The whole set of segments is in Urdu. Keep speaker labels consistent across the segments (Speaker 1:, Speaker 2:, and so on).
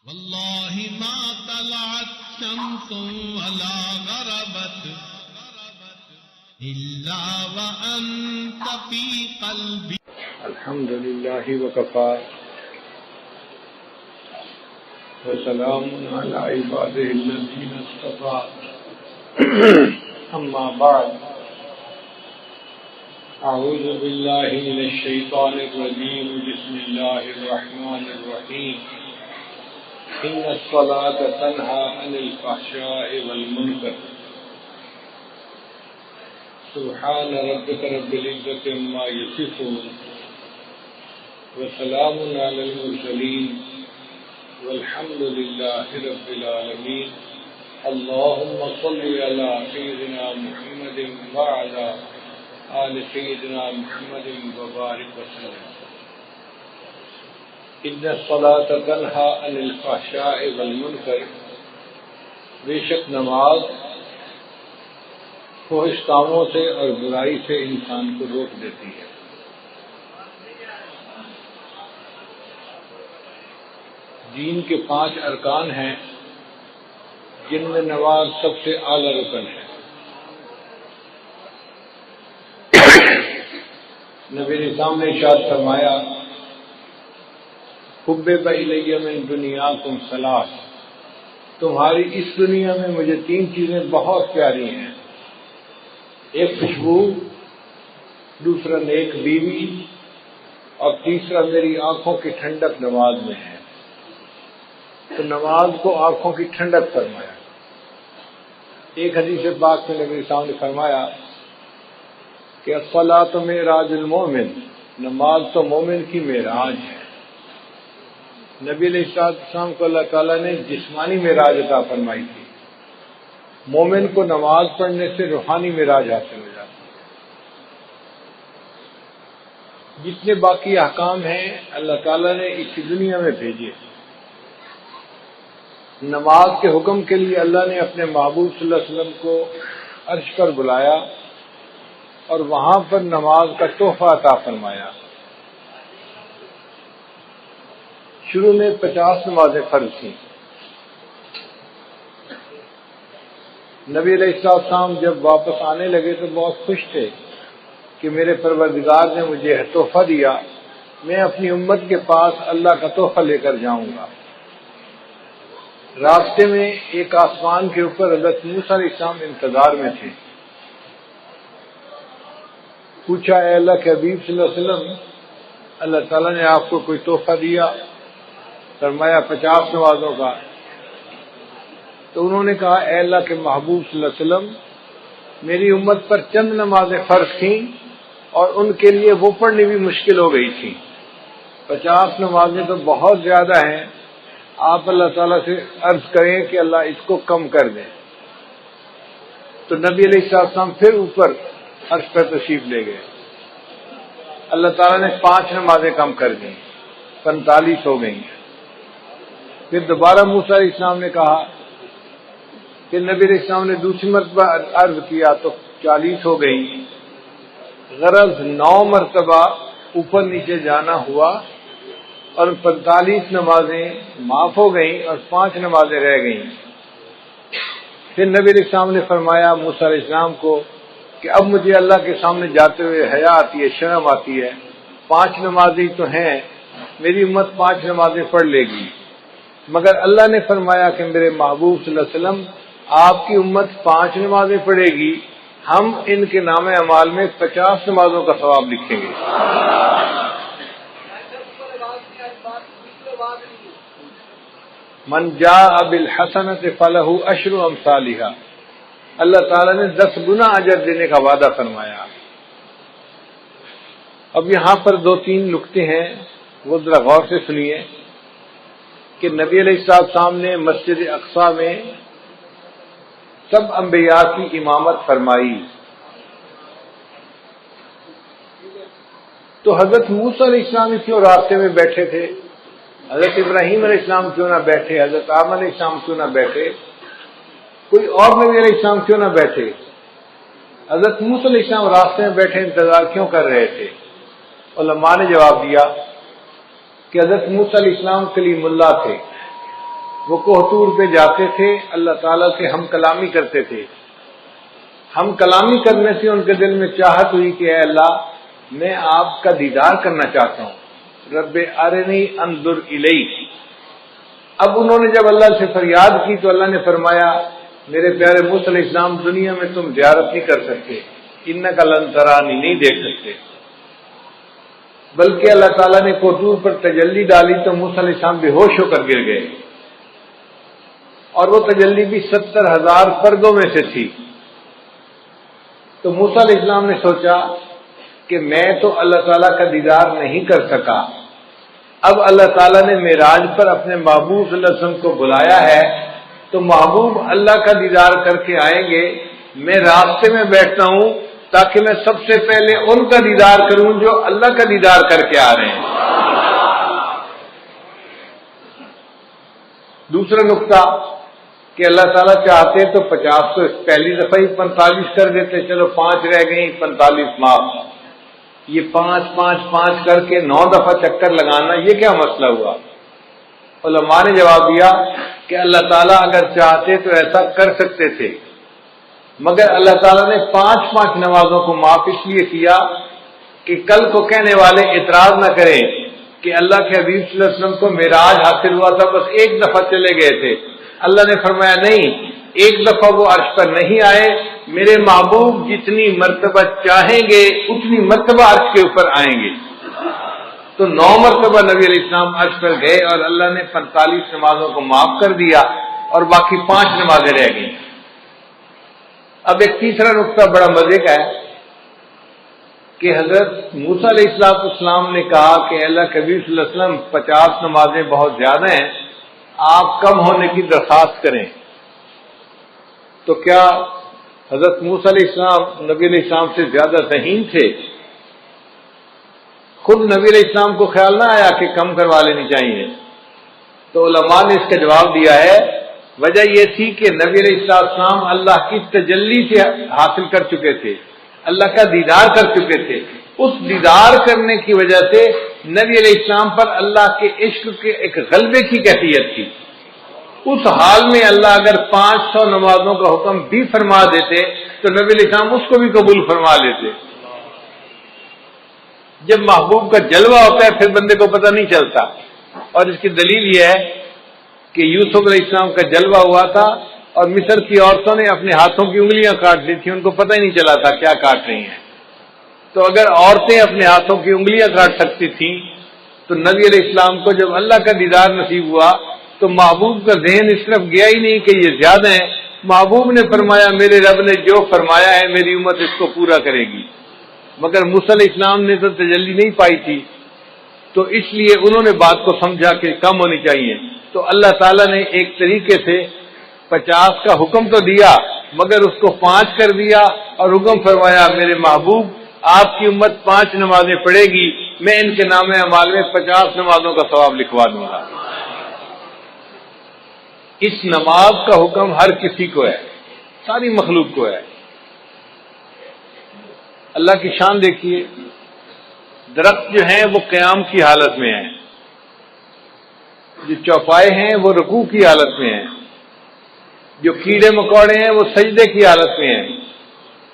Speaker 1: والله ما طلعت شمس ولا غربت إلا وأنت في قلبي.
Speaker 2: الحمد لله وكفى وسلام على عباده الذين اصطفى. أما بعد، أعوذ بالله من الشيطان الرجيم. بسم الله الرحمن الرحيم. إن الصلاة تنهى عن الفحشاء والمنكر. سبحان ربك رب العزة عما يصفون وسلام على المرسلين والحمد لله رب العالمين. اللهم صل على سيدنا محمد وعلى آل سيدنا محمد وبارك وسلم. ان الصلاة تنہی عن الفحشاء والمنکر. بے شک نماز فحش کاموں سے اور برائی سے انسان کو روک دیتی ہے. دین کے 5 ارکان ہیں جن میں نماز سب سے اعلیٰ رکن ہے. نبی اسلام نے ارشاد فرمایا، حبب الی من دنیاکم ثلاث. تمہاری اس دنیا میں مجھے 3 چیزیں بہت پیاری ہیں. ایک خوشبو، دوسرا نیک بیوی، اور تیسرا میری آنکھوں کی ٹھنڈک نماز میں ہے. تو نماز کو آنکھوں کی ٹھنڈک فرمایا. ایک حدیث پاک میں نبی صاحب نے فرمایا کہ الصلاۃ معراج المومن. نماز تو مومن کی معراج ہے. نبی علیہ السلام کو اللہ تعالیٰ نے جسمانی معراج عطا فرمائی تھی. مومن کو نماز پڑھنے سے روحانی معراج حاصل ہو جاتا ہے. جتنے باقی احکام ہیں اللہ تعالیٰ نے اسی دنیا میں بھیجے. نماز کے حکم کے لیے اللہ نے اپنے محبوب صلی اللہ علیہ وسلم کو عرش پر بلایا اور وہاں پر نماز کا تحفہ عطا فرمایا. شروع میں 50 نمازیں فرض تھیں. نبی علیہ السلام جب واپس آنے لگے تو بہت خوش تھے کہ میرے پروردگار نے مجھے تحفہ دیا، میں اپنی امت کے پاس اللہ کا تحفہ لے کر جاؤں گا. راستے میں ایک آسمان کے اوپر حضرت موسیٰ علیہ السلام انتظار میں تھے. پوچھا، اے اللہ کے حبیب صلی اللہ علیہ وسلم، اللہ تعالیٰ نے آپ کو کوئی تحفہ دیا؟ فرمایا 50 نمازوں کا. تو انہوں نے کہا، اے اللہ کے محبوب صلی اللہ علیہ وسلم، میری امت پر چند نمازیں فرض تھیں اور ان کے لیے وہ پڑھنی بھی مشکل ہو گئی تھی. 50 نمازیں تو بہت زیادہ ہیں. آپ اللہ تعالیٰ سے عرض کریں کہ اللہ اس کو کم کر دیں. تو نبی علیہ السلام پھر اوپر عرش پر تشریف لے گئے. اللہ تعالیٰ نے 5 نمازیں کم کر دیں، 45 ہو گئیں. پھر دوبارہ موسیٰ علیہ السلام نے کہا کہ نبی علیہ السلام نے دوسری مرتبہ عرض کیا تو 40 ہو گئیں. غرض 9 مرتبہ اوپر نیچے جانا ہوا اور 45 نمازیں معاف ہو گئیں اور 5 نمازیں رہ گئیں. پھر نبی علیہ السلام نے فرمایا موسیٰ علیہ السلام کو کہ اب مجھے اللہ کے سامنے جاتے ہوئے حیا آتی ہے، شرم آتی ہے. 5 نمازیں تو ہیں، میری امت 5 نمازیں پڑھ لے گی، مگر اللہ نے فرمایا کہ میرے محبوب صلی اللہ علیہ وسلم آپ کی امت 5 نمازیں پڑھے گی، ہم ان کے نام اعمال میں 50 نمازوں کا ثواب لکھیں گے. من جاء بالحسنۃ فلہ 10 امثالھا. اللہ تعالیٰ نے 10 گنا اجر دینے کا وعدہ فرمایا. اب یہاں پر 2-3 نکتے ہیں، وہ ذرا غور سے سنیے کہ نبی علیہ السلام نے مسجد اقصی میں سب انبیاء کی امامت فرمائی. تو حضرت موسیٰ علیہ السلام کیوں راستے میں بیٹھے تھے؟ حضرت ابراہیم علیہ السلام کیوں نہ بیٹھے؟ حضرت آدم علیہ السلام کیوں نہ بیٹھے؟ کوئی اور نبی علیہ السلام کیوں نہ بیٹھے؟ حضرت موسیٰ علیہ السلام راستے میں بیٹھے انتظار کیوں کر رہے تھے؟ علماء نے جواب دیا کہ حضرت موسیٰ علیہ السلام کلیم اللہ تھے وہ کوہ طور پہ جاتے تھے، اللہ تعالیٰ سے ہم کلامی کرتے تھے۔ ہم کلامی کرنے سے ان کے دل میں چاہت ہوئی کہ اے اللہ، میں آپ کا دیدار کرنا چاہتا ہوں، رب ارنی انظر الیک۔ اب انہوں نے جب اللہ سے فریاد کی تو اللہ نے فرمایا، میرے پیارے موسیٰ علیہ السلام، دنیا میں تم زیارت نہیں کر سکتے، انک لن ترانی، نہیں دیکھ سکتے۔ بلکہ اللہ تعالیٰ نے کوہ طور پر تجلی ڈالی تو موسیٰ علیہ السلام بے ہوش ہو کر گر گئے، اور وہ تجلی بھی 70,000 پردوں میں سے تھی۔ تو موسیٰ علیہ السلام نے سوچا کہ میں تو اللہ تعالیٰ کا دیدار نہیں کر سکا، اب اللہ تعالیٰ نے معراج پر اپنے محبوب صلی اللہ علیہ وسلم کو بلایا ہے تو محبوب اللہ کا دیدار کر کے آئیں گے، میں راستے میں بیٹھتا ہوں تاکہ میں سب سے پہلے ان کا دیدار کروں جو اللہ کا دیدار کر کے آ رہے ہیں۔ دوسرا نقطہ کہ اللہ تعالیٰ چاہتے تو 50 کو پہلی دفعہ ہی 45 کر دیتے، چلو 5 رہ گئی، 45 معاف۔ یہ 5 5 5 کر کے 9 دفعہ چکر لگانا، یہ کیا مسئلہ ہوا؟ علماء نے جواب دیا کہ اللہ تعالیٰ اگر چاہتے تو ایسا کر سکتے تھے، مگر اللہ تعالیٰ نے 5 5 نمازوں کو معاف اس لیے کیا کہ کل کو کہنے والے اعتراض نہ کریں کہ اللہ کے حبیب صلی اللہ علیہ وسلم کو معراج حاصل ہوا تھا، بس ایک دفعہ چلے گئے تھے۔ اللہ نے فرمایا نہیں، ایک دفعہ وہ عرش پر نہیں آئے، میرے محبوب جتنی مرتبہ چاہیں گے اتنی مرتبہ عرش کے اوپر آئیں گے۔ تو 9 مرتبہ نبی علیہ السلام عرش پر گئے اور اللہ نے 45 نمازوں کو معاف کر دیا اور باقی 5 نمازیں رہ گئیں۔ اب ایک تیسرا نقطہ بڑا مزے کا ہے کہ حضرت موسیٰ علیہ السلام نے کہا کہ اللہ کے حبیب صلی اللہ علیہ وسلم 50 نمازیں بہت زیادہ ہیں، آپ کم ہونے کی درخواست کریں۔ تو کیا حضرت موسیٰ علیہ السلام نبی علیہ السلام سے زیادہ ذہین تھے؟ خود نبی علیہ السلام کو خیال نہ آیا کہ کم کروا لینی چاہیے؟ تو علماء نے اس کا جواب دیا ہے، وجہ یہ تھی کہ نبی علیہ السلام اللہ کی تجلی سے حاصل کر چکے تھے، اللہ کا دیدار کر چکے تھے۔ اس دیدار کرنے کی وجہ سے نبی علیہ السلام پر اللہ کے عشق کے ایک غلبے کی کیفیت تھی۔ اس حال میں اللہ اگر 500 نمازوں کا حکم بھی فرما دیتے تو نبی علیہ السلام اس کو بھی قبول فرما لیتے۔ جب محبوب کا جلوہ ہوتا ہے پھر بندے کو پتہ نہیں چلتا، اور اس کی دلیل یہ ہے کہ یوسف علیہ السلام کا جلوہ ہوا تھا اور مصر کی عورتوں نے اپنے ہاتھوں کی انگلیاں کاٹ دی تھیں، ان کو پتہ ہی نہیں چلا تھا کیا کاٹ رہی ہیں۔ تو اگر عورتیں اپنے ہاتھوں کی انگلیاں کاٹ سکتی تھیں تو نبی علیہ السلام کو جب اللہ کا دیدار نصیب ہوا تو محبوب کا ذہن اس طرف گیا ہی نہیں کہ یہ زیادہ ہیں۔ محبوب نے فرمایا میرے رب نے جو فرمایا ہے میری امت اس کو پورا کرے گی، مگر موسیٰ علیہ السلام نے تو تجلی نہیں پائی تھی، تو اس لیے انہوں نے بات کو سمجھا کہ کم ہونی چاہیے۔ تو اللہ تعالیٰ نے ایک طریقے سے 50 کا حکم تو دیا مگر اس کو 5 کر دیا اور حکم فرمایا میرے محبوب آپ کی امت 5 نمازیں پڑھے گی، میں ان کے نام اعمال میں 50 نمازوں کا ثواب لکھوا دوں گا۔ اس نماز کا حکم ہر کسی کو ہے، ساری مخلوق کو ہے۔ اللہ کی شان دیکھیے، درخت جو ہیں وہ قیام کی حالت میں ہیں، جو چوپائے ہیں وہ رکوع کی حالت میں ہیں، جو کیڑے مکوڑے ہیں وہ سجدے کی حالت میں ہیں،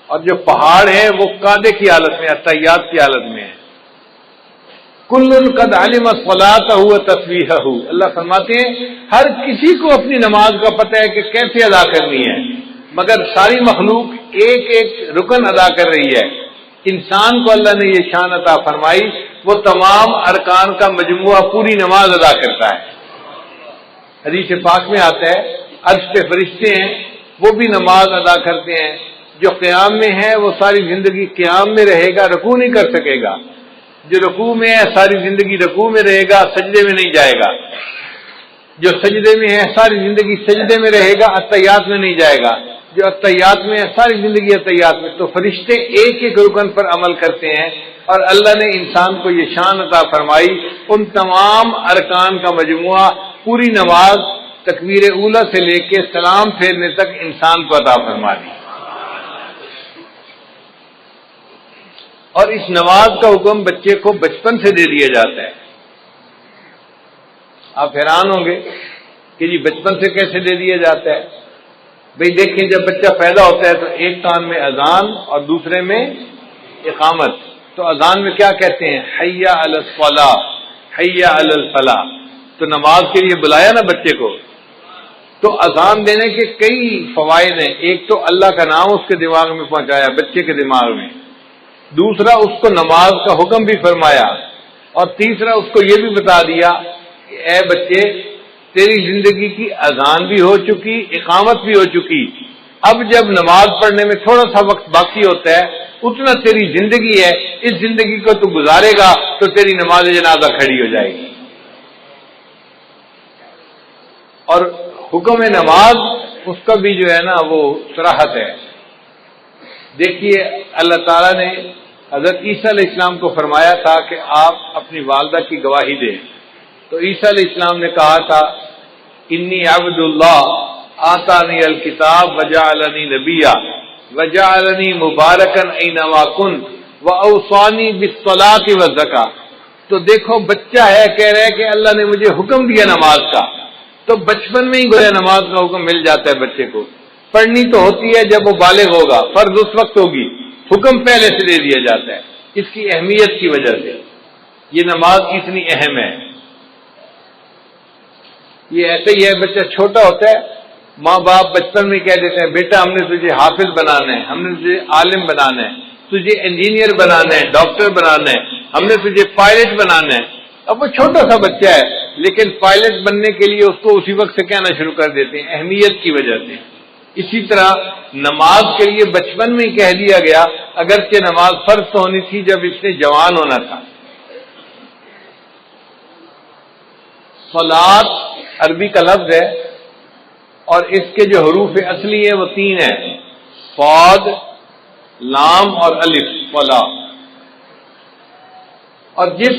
Speaker 2: اور جو پہاڑ ہیں وہ قعدے کی حالت میں، اتحیات کی حالت میں ہیں۔ کل قد علم صلاتہ و تسبیحہ، اللہ فرماتے ہیں ہر کسی کو اپنی نماز کا پتہ ہے کہ کیسے ادا کرنی ہے، مگر ساری مخلوق ایک ایک رکن ادا کر رہی ہے۔ انسان کو اللہ نے یہ شان عطا فرمائی، وہ تمام ارکان کا مجموعہ پوری نماز ادا کرتا ہے۔ حدیث پاک میں آتا ہے عرش پہ فرشتے ہیں وہ بھی نماز ادا کرتے ہیں، جو قیام میں ہے وہ ساری زندگی قیام میں رہے گا، رکوع نہیں کر سکے گا، جو رکوع میں ہے ساری زندگی رکوع میں رہے گا، سجدے میں نہیں جائے گا، جو سجدے میں ہے ساری زندگی سجدے میں رہے گا، اتحیات میں نہیں جائے گا، جو اتحیات میں ہے ساری زندگی اتحیات میں۔ تو فرشتے ایک ایک رکن پر عمل کرتے ہیں، اور اللہ نے انسان کو یہ شان عطا فرمائی، ان تمام ارکان کا مجموعہ پوری نماز تکبیر اولیٰ سے لے کے سلام پھیرنے تک انسان کو عطا فرما دی۔ اور اس نماز کا حکم بچے کو بچپن سے دے دیا جاتا ہے۔ آپ حیران ہوں گے کہ جی بچپن سے کیسے دے دیا جاتا ہے؟ بھئی دیکھیں، جب بچہ پیدا ہوتا ہے تو ایک کان میں اذان اور دوسرے میں اقامت. تو اذان میں کیا کہتے ہیں؟ حی علی الصلاۃ، حی علی الفلاح. تو نماز کے لیے بلایا نا بچے کو. تو اذان دینے کے کئی فوائد ہیں. ایک تو اللہ کا نام اس کے دماغ میں پہنچایا، بچے کے دماغ میں. دوسرا، اس کو نماز کا حکم بھی فرمایا. اور تیسرا، اس کو یہ بھی بتا دیا کہ اے بچے، تیری زندگی کی اذان بھی ہو چکی، اقامت بھی ہو چکی. اب جب نماز پڑھنے میں تھوڑا سا وقت باقی ہوتا ہے، اتنا تیری زندگی ہے، اس زندگی کو تو گزارے گا تو تیری نماز جنازہ کھڑی ہو جائے گی. اور حکم نماز اس کا بھی جو ہے نا وہ صراحت ہے. دیکھیے، اللہ تعالیٰ نے حضرت عیسیٰ علیہ السلام کو فرمایا تھا کہ آپ اپنی والدہ کی گواہی دیں. تو عیسیٰ علیہ السلام نے کہا تھا انی عبد اللہ آتانی الکتاب وجعلنی نبیا وجعلنی مبارکن اینما کنت واوصانی بالصلاۃ والزکاۃ. تو دیکھو، بچہ ہے، کہہ رہا ہے کہ اللہ نے مجھے حکم دیا نماز کا. تو بچپن میں ہی گویا نماز کا حکم مل جاتا ہے بچے کو. پڑھنی تو ہوتی ہے جب وہ بالغ ہوگا، فرض اس وقت ہوگی، حکم پہلے سے دے دیا جاتا ہے. اس کی اہمیت کی وجہ سے یہ نماز اتنی اہم ہے. یہ ایسے ہی ہے، بچہ چھوٹا ہوتا ہے، ماں باپ بچپن میں کہہ دیتے ہیں بیٹا ہم نے تجھے حافظ بنانا ہے، ہم نے تجھے عالم بنانا ہے، تجھے انجینئر بنانا ہے، ڈاکٹر بنانا ہے، ہم نے تجھے پائلٹ بنانا ہے. اب وہ چھوٹا سا بچہ ہے، لیکن پائلٹ بننے کے لیے اس کو اسی وقت سے کہنا شروع کر دیتے ہیں، اہمیت کی وجہ سے. اسی طرح نماز کے لیے بچپن میں ہی کہہ دیا گیا، اگرچہ نماز فرض تو ہونی تھی جب اس نے جوان ہونا تھا. صلاۃ عربی کا لفظ ہے اور اس کے جو حروف اصلی ہیں وہ 3 ہیں، صاد، لام اور الف. صلاۃ. اور جس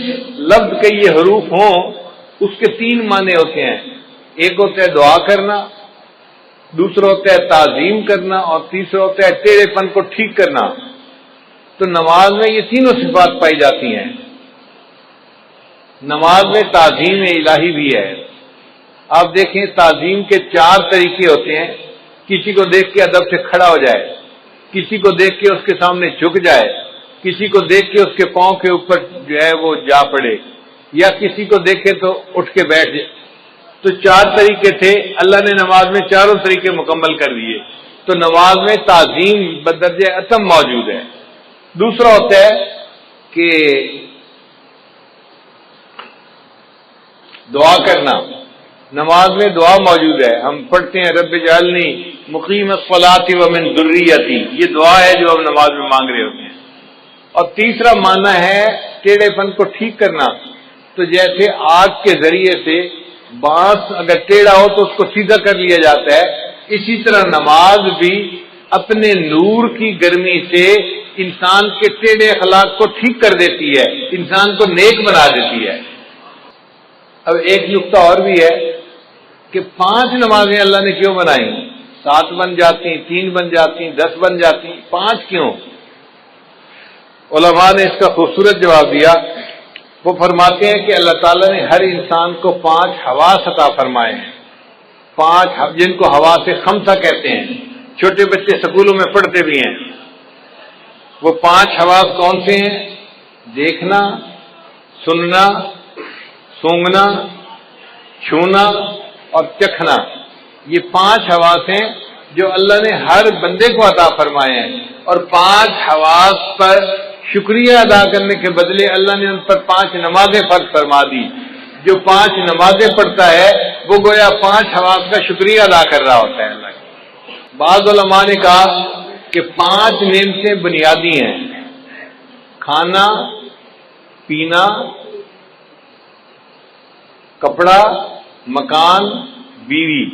Speaker 2: لفظ کے یہ حروف ہوں اس کے 3 معنی ہوتے ہیں. ایک ہوتا ہے دعا کرنا، دوسرا ہوتا ہے تعظیم کرنا، اور تیسرا ہوتا ہے ٹیڑھے پن کو ٹھیک کرنا. تو نماز میں یہ تینوں صفات پائی جاتی ہیں. نماز میں تعظیم الہی بھی ہے. آپ دیکھیں، تعظیم کے 4 طریقے ہوتے ہیں. کسی کو دیکھ کے ادب سے کھڑا ہو جائے، کسی کو دیکھ کے اس کے سامنے جھک جائے، کسی کو دیکھ کے اس کے پاؤں کے اوپر جو ہے وہ جا پڑے، یا کسی کو دیکھے تو اٹھ کے بیٹھ جائے. تو 4 طریقے تھے، اللہ نے نماز میں چاروں طریقے مکمل کر دیے. تو نماز میں تعظیم بدرجہ اتم موجود ہے. دوسرا ہوتا ہے کہ دعا کرنا. نماز میں دعا موجود ہے. ہم پڑھتے ہیں رب اجعلنی مقیم الصلاۃ ومن ذریتی، یہ دعا ہے جو ہم نماز میں مانگ رہے ہوتے ہیں. اور تیسرا معنی ہے ٹیڑھے پن کو ٹھیک کرنا. تو جیسے آگ کے ذریعے سے بانس اگر ٹیڑھا ہو تو اس کو سیدھا کر لیا جاتا ہے، اسی طرح نماز بھی اپنے نور کی گرمی سے انسان کے ٹیڑھے اخلاق کو ٹھیک کر دیتی ہے، انسان کو نیک بنا دیتی ہے. اب ایک نقطہ اور بھی ہے کہ 5 نمازیں اللہ نے کیوں بنائی؟ 7 بن جاتی، 3 بن جاتی، 10 بن جاتی، 5 کیوں؟ علماء نے اس کا خوبصورت جواب دیا. وہ فرماتے ہیں کہ اللہ تعالیٰ نے ہر انسان کو 5 حواس عطا فرمائے ہیں. 5 جن کو حواس خمسہ کہتے ہیں. چھوٹے بچے سکولوں میں پڑھتے بھی ہیں. وہ 5 حواس کون سے ہیں؟ دیکھنا، سننا، سونگھنا، چھونا اور چکھنا. یہ 5 حواس ہیں جو اللہ نے ہر بندے کو عطا فرمائے ہیں. اور 5 حواس پر شکریہ ادا کرنے کے بدلے اللہ نے ان پر 5 نمازیں فرض فرما دی. جو 5 نمازیں پڑھتا ہے وہ گویا 5 حواس کا شکریہ ادا کر رہا ہوتا ہے اللہ کا. بعض علماء نے کہا کہ 5 نعمتیں بنیادی ہیں: کھانا، پینا، کپڑا، مکان، بیوی.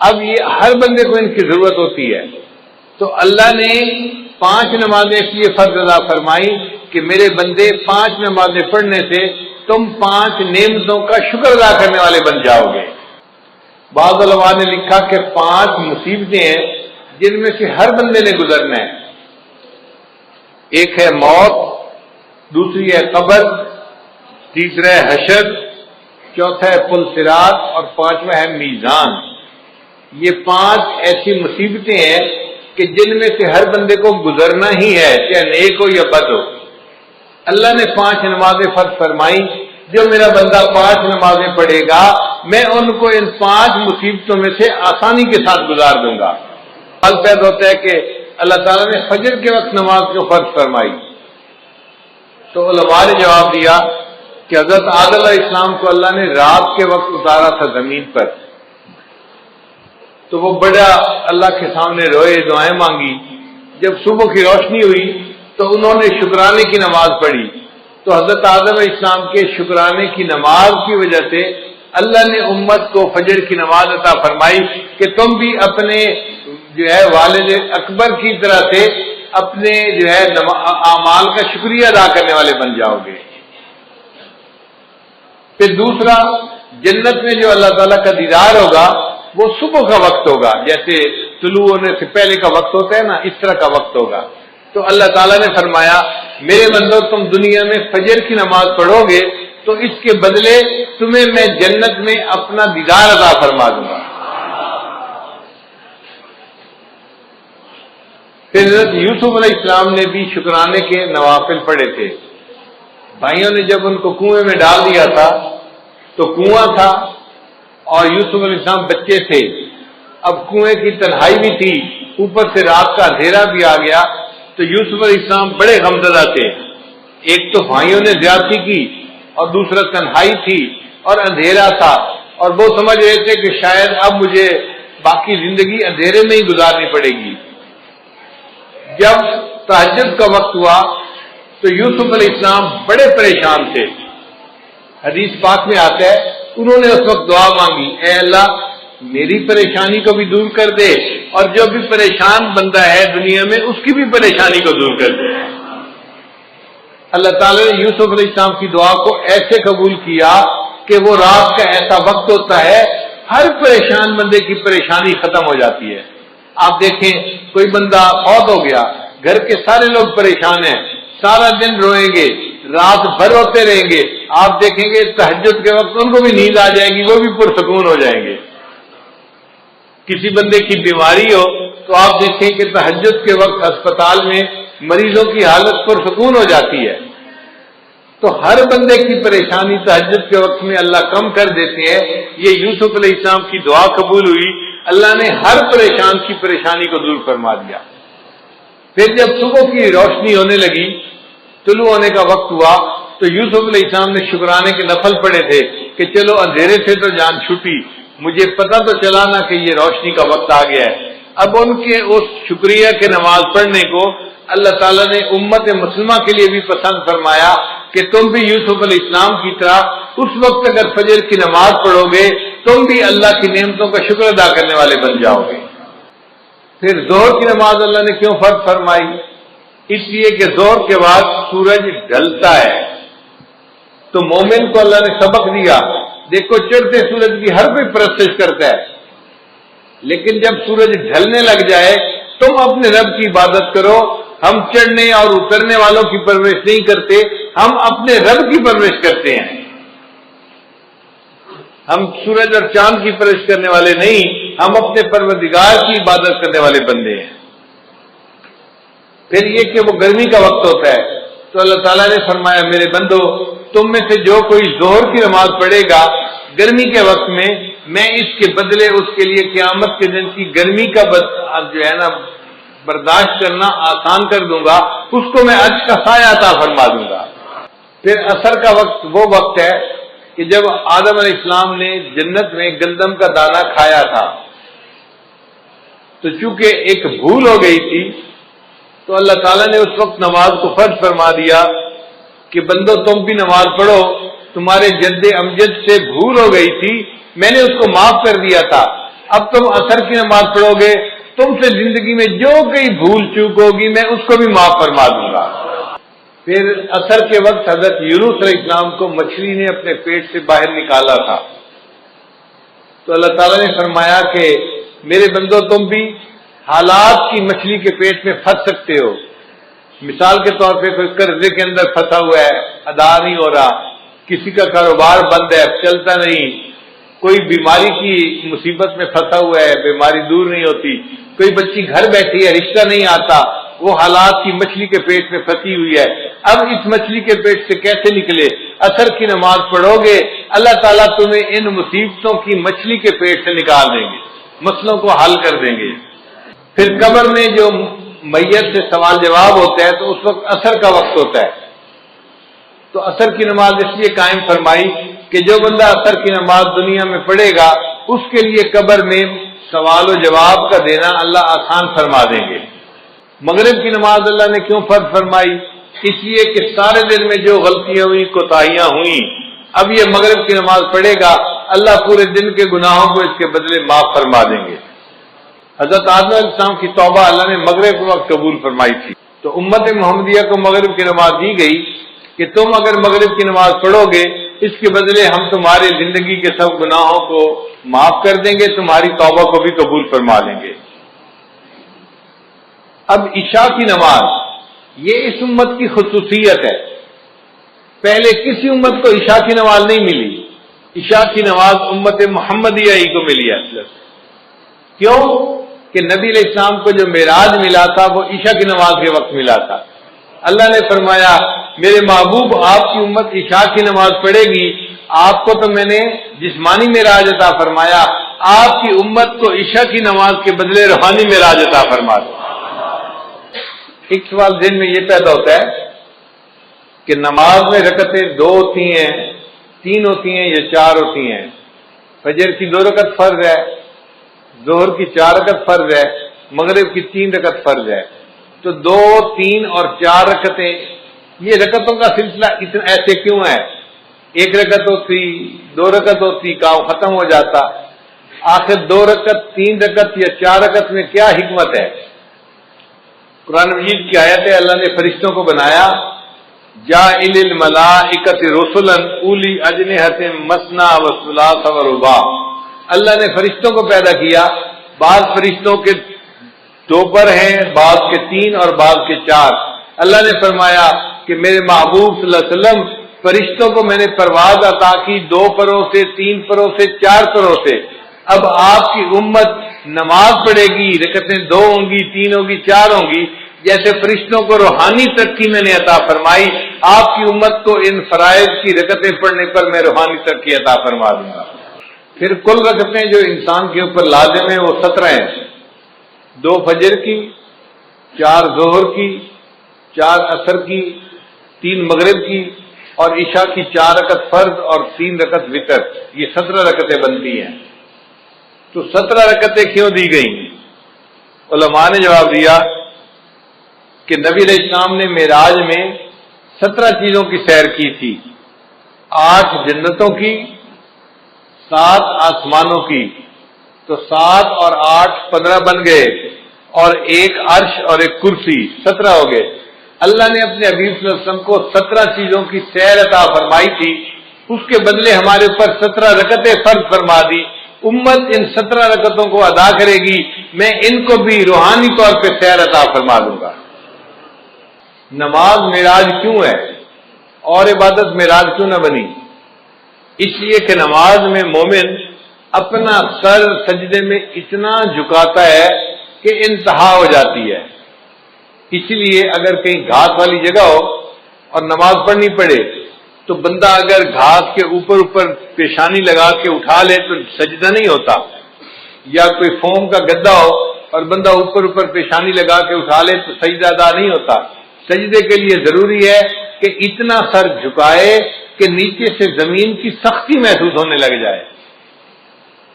Speaker 2: اب یہ ہر بندے کو ان کی ضرورت ہوتی ہے. تو اللہ نے 5 نمازیں اس لیے فرض ادا فرمائی کہ میرے بندے 5 نمازیں پڑھنے سے تم 5 نعمتوں کا شکر ادا کرنے والے بن جاؤ گے. بعض علماء نے لکھا کہ 5 مصیبتیں ہیں جن میں سے ہر بندے نے گزرنا ہے. ایک ہے موت، دوسری ہے قبر، تیسرا ہے حشر، چوتھا ہے پل صراط اور پانچواں ہے میزان۔ یہ 5 ایسی مصیبتیں ہیں کہ جن میں سے ہر بندے کو گزرنا ہی ہے، چاہے نیک ہو یا بد ہو۔ اللہ نے 5 نمازیں فرض فرمائی، جو میرا بندہ 5 نمازیں پڑھے گا میں ان کو ان 5 مصیبتوں میں سے آسانی کے ساتھ گزار دوں گا۔ سوال پیدا ہوتا ہے کہ اللہ تعالیٰ نے فجر کے وقت نماز کو فرض فرمائی، تو علماء نے جواب دیا کہ حضرت آدم علیہ السلام کو اللہ نے رات کے وقت اتارا تھا زمین پر، تو وہ بڑا اللہ کے سامنے روئے، دعائیں مانگی۔ جب صبح کی روشنی ہوئی تو انہوں نے شکرانے کی نماز پڑھی، تو حضرت آدم علیہ السلام کے شکرانے کی نماز کی وجہ سے اللہ نے امت کو فجر کی نماز عطا فرمائی کہ تم بھی اپنے جو ہے والد اکبر کی طرح سے اپنے جو ہے اعمال کا شکریہ ادا کرنے والے بن جاؤ گے۔ پھر دوسرا، جنت میں جو اللہ تعالیٰ کا دیدار ہوگا وہ صبح کا وقت ہوگا، جیسے طلوع ہونے سے پہلے کا وقت ہوتا ہے نا، اس طرح کا وقت ہوگا۔ تو اللہ تعالیٰ نے فرمایا میرے بندو تم دنیا میں فجر کی نماز پڑھو گے تو اس کے بدلے تمہیں میں جنت میں اپنا دیدار عطا فرما دوں گا۔ پھر حضرت یوسف علیہ السلام نے بھی شکرانے کے نوافل پڑھے تھے۔ بھائیوں نے جب ان کو کنویں میں ڈال دیا تھا تو کنواں تھا اور یوسف علیہ السلام بچے تھے، اب کنویں کی تنہائی بھی تھی، اوپر سے رات کا اندھیرا بھی آ گیا، تو یوسف علیہ السلام بڑے غمزدہ تھے۔ ایک تو بھائیوں نے زیادتی کی اور دوسرا تنہائی تھی اور اندھیرا تھا، اور وہ سمجھ رہے تھے کہ شاید اب مجھے باقی زندگی اندھیرے میں ہی گزارنی پڑے گی۔ جب تہجد کا وقت ہوا تو یوسف علیہ السلام بڑے پریشان تھے۔ حدیث پاک میں آتا ہے انہوں نے اس وقت دعا مانگی، اے اللہ میری پریشانی کو بھی دور کر دے اور جو بھی پریشان بندہ ہے دنیا میں اس کی بھی پریشانی کو دور کر دے۔ اللہ تعالیٰ نے یوسف علیہ السلام کی دعا کو ایسے قبول کیا کہ وہ رات کا ایسا وقت ہوتا ہے ہر پریشان بندے کی پریشانی ختم ہو جاتی ہے۔ آپ دیکھیں کوئی بندہ فوت ہو گیا، گھر کے سارے لوگ پریشان ہیں، سارا دن روئیں گے، رات بھر روتے رہیں گے، آپ دیکھیں گے تہجد کے وقت ان کو بھی نیند آ جائے گی، وہ بھی پرسکون ہو جائیں گے۔ کسی بندے کی بیماری ہو تو آپ دیکھیں کہ تہجد کے وقت اسپتال میں مریضوں کی حالت پرسکون ہو جاتی ہے۔ تو ہر بندے کی پریشانی تہجد کے وقت میں اللہ کم کر دیتے ہیں۔ یہ یوسف علیہ السلام کی دعا قبول ہوئی، اللہ نے ہر پریشان کی پریشانی کو دور فرما دیا۔ پھر جب صبح کی روشنی ہونے لگی، طلوع ہونے کا وقت ہوا، تو یوسف علیہ السلام نے شکرانے کے نفل پڑھے تھے کہ چلو اندھیرے سے تو جان چھوٹی، مجھے پتہ تو چلا نا کہ یہ روشنی کا وقت آ گیا ہے۔ اب ان کے اس شکریہ کے نماز پڑھنے کو اللہ تعالیٰ نے امت مسلمہ کے لیے بھی پسند فرمایا کہ تم بھی یوسف علیہ السلام کی طرح اس وقت اگر فجر کی نماز پڑھو گے تم بھی اللہ کی نعمتوں کا شکر ادا کرنے والے بن جاؤ گے۔ پھر ظہر کی نماز اللہ نے کیوں فرض فرمائی؟ اس لیے کہ ظہر کے بعد سورج ڈھلتا ہے، تو مومن کو اللہ نے سبق دیا، دیکھو چڑھتے سورج کی ہر کوئی پرستش کرتا ہے، لیکن جب سورج ڈھلنے لگ جائے تم اپنے رب کی عبادت کرو۔ ہم چڑھنے اور اترنے والوں کی پرورش نہیں کرتے، ہم اپنے رب کی پرورش کرتے ہیں۔ ہم سورج اور چاند کی پرورش کرنے والے نہیں، ہم اپنے پروردگار کی عبادت کرنے والے بندے ہیں۔ پھر یہ کہ وہ گرمی کا وقت ہوتا ہے تو اللہ تعالیٰ نے فرمایا میرے بندو تم میں سے جو کوئی ظہر کی نماز پڑھے گا گرمی کے وقت میں اس کے بدلے اس کے لیے قیامت کے دن کی گرمی کا جو ہے نا برداشت کرنا آسان کر دوں گا، اس کو میں عرش کا سایہ عطا فرما دوں گا۔ پھر عصر کا وقت وہ وقت ہے کہ جب آدم علیہ السلام نے جنت میں گندم کا دانہ کھایا تھا، تو چونکہ ایک بھول ہو گئی تھی تو اللہ تعالیٰ نے اس وقت نماز کو فرض فرما دیا کہ بندو تم بھی نماز پڑھو، تمہارے جد امجد سے بھول ہو گئی تھی، میں نے اس کو معاف کر دیا تھا، اب تم عصر کی نماز پڑھو گے، تم سے زندگی میں جو کوئی بھول چوک ہوگی میں اس کو بھی معاف فرما دوں گا۔ پھر عصر کے وقت حضرت یونس علیہ السلام کو مچھلی نے اپنے پیٹ سے باہر نکالا تھا، تو اللہ تعالیٰ نے فرمایا کہ میرے بندو تم بھی حالات کی مچھلی کے پیٹ میں پھنس سکتے ہو۔ مثال کے طور پہ کوئی قرضے کے اندر پھنسا ہوا ہے، ادا نہیں ہو رہا، کسی کا کاروبار بند ہے، چلتا نہیں، کوئی بیماری کی مصیبت میں پھنسا ہوا ہے، بیماری دور نہیں ہوتی، کوئی بچی گھر بیٹھی ہے، رشتہ نہیں آتا، وہ حالات کی مچھلی کے پیٹ میں پھنسی ہوئی ہے، اب اس مچھلی کے پیٹ سے کیسے نکلے؟ عصر کی نماز پڑھو گے، اللہ تعالیٰ تمہیں ان مصیبتوں کی مچھلی کے پیٹ سے نکال دیں گے، مسئلوں کو حل کر دیں گے۔ پھر قبر میں جو میت سے سوال جواب ہوتا ہے تو اس وقت عصر کا وقت ہوتا ہے، تو عصر کی نماز اس لیے قائم فرمائی کہ جو بندہ عصر کی نماز دنیا میں پڑھے گا اس کے لیے قبر میں سوال و جواب کا دینا اللہ آسان فرما دیں گے۔ مغرب کی نماز اللہ نے کیوں فرض فرمائی؟ اس لیے کہ سارے دن میں جو غلطیاں ہوئی، کوتاہیاں ہوئیں، اب یہ مغرب کی نماز پڑھے گا، اللہ پورے دن کے گناہوں کو اس کے بدلے معاف فرما دیں گے۔ حضرت آدم علیہ السلام کی توبہ اللہ نے مغرب کے وقت قبول فرمائی تھی، تو امت محمدیہ کو مغرب کی نماز دی گئی کہ تم اگر مغرب کی نماز پڑھو گے اس کے بدلے ہم تمہاری زندگی کے سب گناہوں کو معاف کر دیں گے، تمہاری توبہ کو بھی قبول فرما لیں گے۔ اب عشاء کی نماز یہ اس امت کی خصوصیت ہے، پہلے کسی امت کو عشاء کی نماز نہیں ملی، عشاء کی نماز امت محمدیہ ہی کو ملی ہے۔ کیوں کہ نبی علیہ السلام کو جو معراج ملا تھا وہ عشاء کی نماز کے وقت ملا تھا۔ اللہ نے فرمایا میرے محبوب آپ کی امت عشاء کی نماز پڑھے گی، آپ کو تو میں نے جسمانی معراج عطا فرمایا، آپ کی امت کو عشاء کی نماز کے بدلے روحانی معراج عطا فرما دو۔ ایک سوال ذہن میں یہ پیدا ہوتا ہے کہ نماز میں رکعتیں 2 ہوتی ہیں، 3 ہوتی ہیں یا 4 ہوتی ہیں؟ فجر کی 2 رکعت فرض ہے، ظہر کی 4 رکعت فرض ہے، مغرب کی 3 رکعت فرض ہے، تو 2، 3 اور 4 رکعتیں، یہ رکعتوں کا سلسلہ اتنا ایسے کیوں ہے؟ 1 رکعت ہوتی، 2 رکعت ہوتی، کام ختم ہو جاتا، آخر 2 رکعت، 3 رکعت یا 4 رکعت میں کیا حکمت ہے؟ قرآن مجید کی آیت ہے، اللہ نے فرشتوں کو بنایا جاعل الملائکۃ رسلا اولی اجنحۃ مثنی و ثلاث و رباع، اللہ نے فرشتوں کو پیدا کیا، بعض فرشتوں کے 2 پر ہیں، بعض کے 3 اور بعض کے 4۔ اللہ نے فرمایا کہ میرے محبوب صلی اللہ علیہ وسلم فرشتوں کو میں نے پرواز عطا کی 2 پروں سے، 3 پروں سے، 4 پروں سے، اب آپ کی امت نماز پڑھے گی، رکعتیں 2 ہوں گی، 3 ہوگی، 4 ہوں گی، جیسے فرشتوں کو روحانی ترقی میں نے عطا فرمائی، آپ کی امت کو ان فرائض کی رکعتیں پڑھنے پر میں روحانی ترقی عطا فرما دوں گا۔ پھر کل رکعتیں جو انسان کے اوپر لازم ہیں وہ 17 ہیں، 2 فجر کی، 4 ظہر کی، 4 عصر کی، 3 مغرب کی، اور عشاء کی 4 رکعت فرض اور 3 رکعت وتر، یہ 17 رکعتیں بنتی ہیں۔ تو 17 رکعتیں کیوں دی گئیں؟ علماء نے جواب دیا کہ نبی علیہ السلام نے معراج میں 17 چیزوں کی سیر کی تھی، 8 جنتوں کی، 7 آسمانوں کی، تو 7 اور 8 15 بن گئے، اور 1 عرش اور 1 کرسی، 17 ہو گئے۔ اللہ نے اپنے حبیب صلی اللہ علیہ وسلم کو 17 چیزوں کی سیر عطا فرمائی تھی، اس کے بدلے ہمارے اوپر 17 رکعتیں فرض فرما دی۔ امت ان 17 رکعتوں کو ادا کرے گی، میں ان کو بھی روحانی طور پہ سیر عطا فرما دوں گا۔ نماز معراج کیوں ہے اور عبادت معراج کیوں نہ بنی؟ اس لیے کہ نماز میں مومن اپنا سر سجدے میں اتنا جھکاتا ہے کہ انتہا ہو جاتی ہے۔ اس لیے اگر کہیں گھاس والی جگہ ہو اور نماز پڑھنی پڑے تو بندہ اگر گھاس کے اوپر پیشانی لگا کے اٹھا لے تو سجدہ نہیں ہوتا، یا کوئی فوم کا گدا ہو اور بندہ اوپر پیشانی لگا کے اٹھا لے تو سجدہ ادا نہیں ہوتا۔ سجدے کے لیے ضروری ہے کہ اتنا سر جھکائے کہ نیچے سے زمین کی سختی محسوس ہونے لگ جائے۔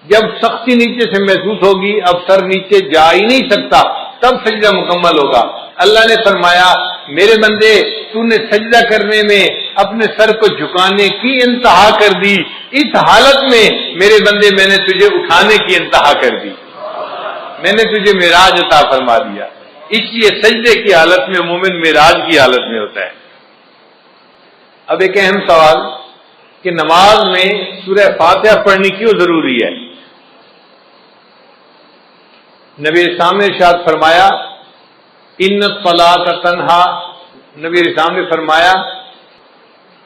Speaker 2: جب سختی نیچے سے محسوس ہوگی، اب سر نیچے جا ہی نہیں سکتا، تب سجدہ مکمل ہوگا۔ اللہ نے فرمایا میرے بندے تو نے سجدہ کرنے میں اپنے سر کو جھکانے کی انتہا کر دی، اس حالت میں میرے بندے میں نے تجھے اٹھانے کی انتہا کر دی، میں نے تجھے معراج عطا فرما دیا۔ اس لیے سجدے کی حالت میں مومن معراج کی حالت میں ہوتا ہے۔ اب ایک اہم سوال کہ نماز میں سورہ فاتحہ پڑھنی کیوں ضروری ہے؟ نبی اسلام نے ارشاد فرمایا ان الصلاۃ تنہا، نبی اسلام نے فرمایا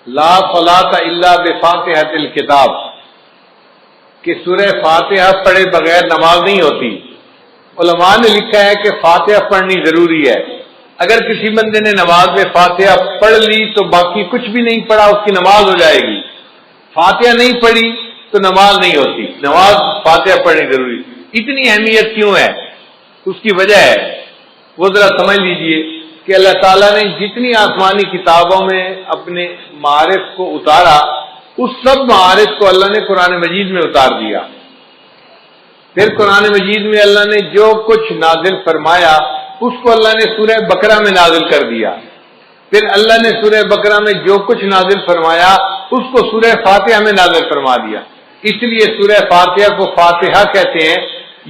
Speaker 2: لا صلاۃ الا بفاتحۃ الکتاب کہ سورہ فاتحہ پڑھے بغیر نماز نہیں ہوتی. علماء نے لکھا ہے کہ فاتحہ پڑھنی ضروری ہے. اگر کسی بندے نے نماز میں فاتحہ پڑھ لی تو باقی کچھ بھی نہیں پڑھا اس کی نماز ہو جائے گی. فاتحہ نہیں پڑھی تو نماز نہیں ہوتی. نماز فاتحہ پڑھنی ضروری. اتنی اہمیت کیوں ہے؟ اس کی وجہ ہے وہ ذرا سمجھ لیجئے کہ اللہ تعالیٰ نے جتنی آسمانی کتابوں میں اپنے معارف کو اتارا اس سب معارف کو اللہ نے قرآن مجید میں اتار دیا. پھر قرآن مجید میں اللہ نے جو کچھ نازل فرمایا اس کو اللہ نے سورہ بقرہ میں نازل کر دیا. پھر اللہ نے سورہ بقرہ میں جو کچھ نازل فرمایا اس کو سورہ فاتحہ میں نازل فرما دیا. اس لیے سورہ فاتحہ کو فاتحہ کہتے ہیں.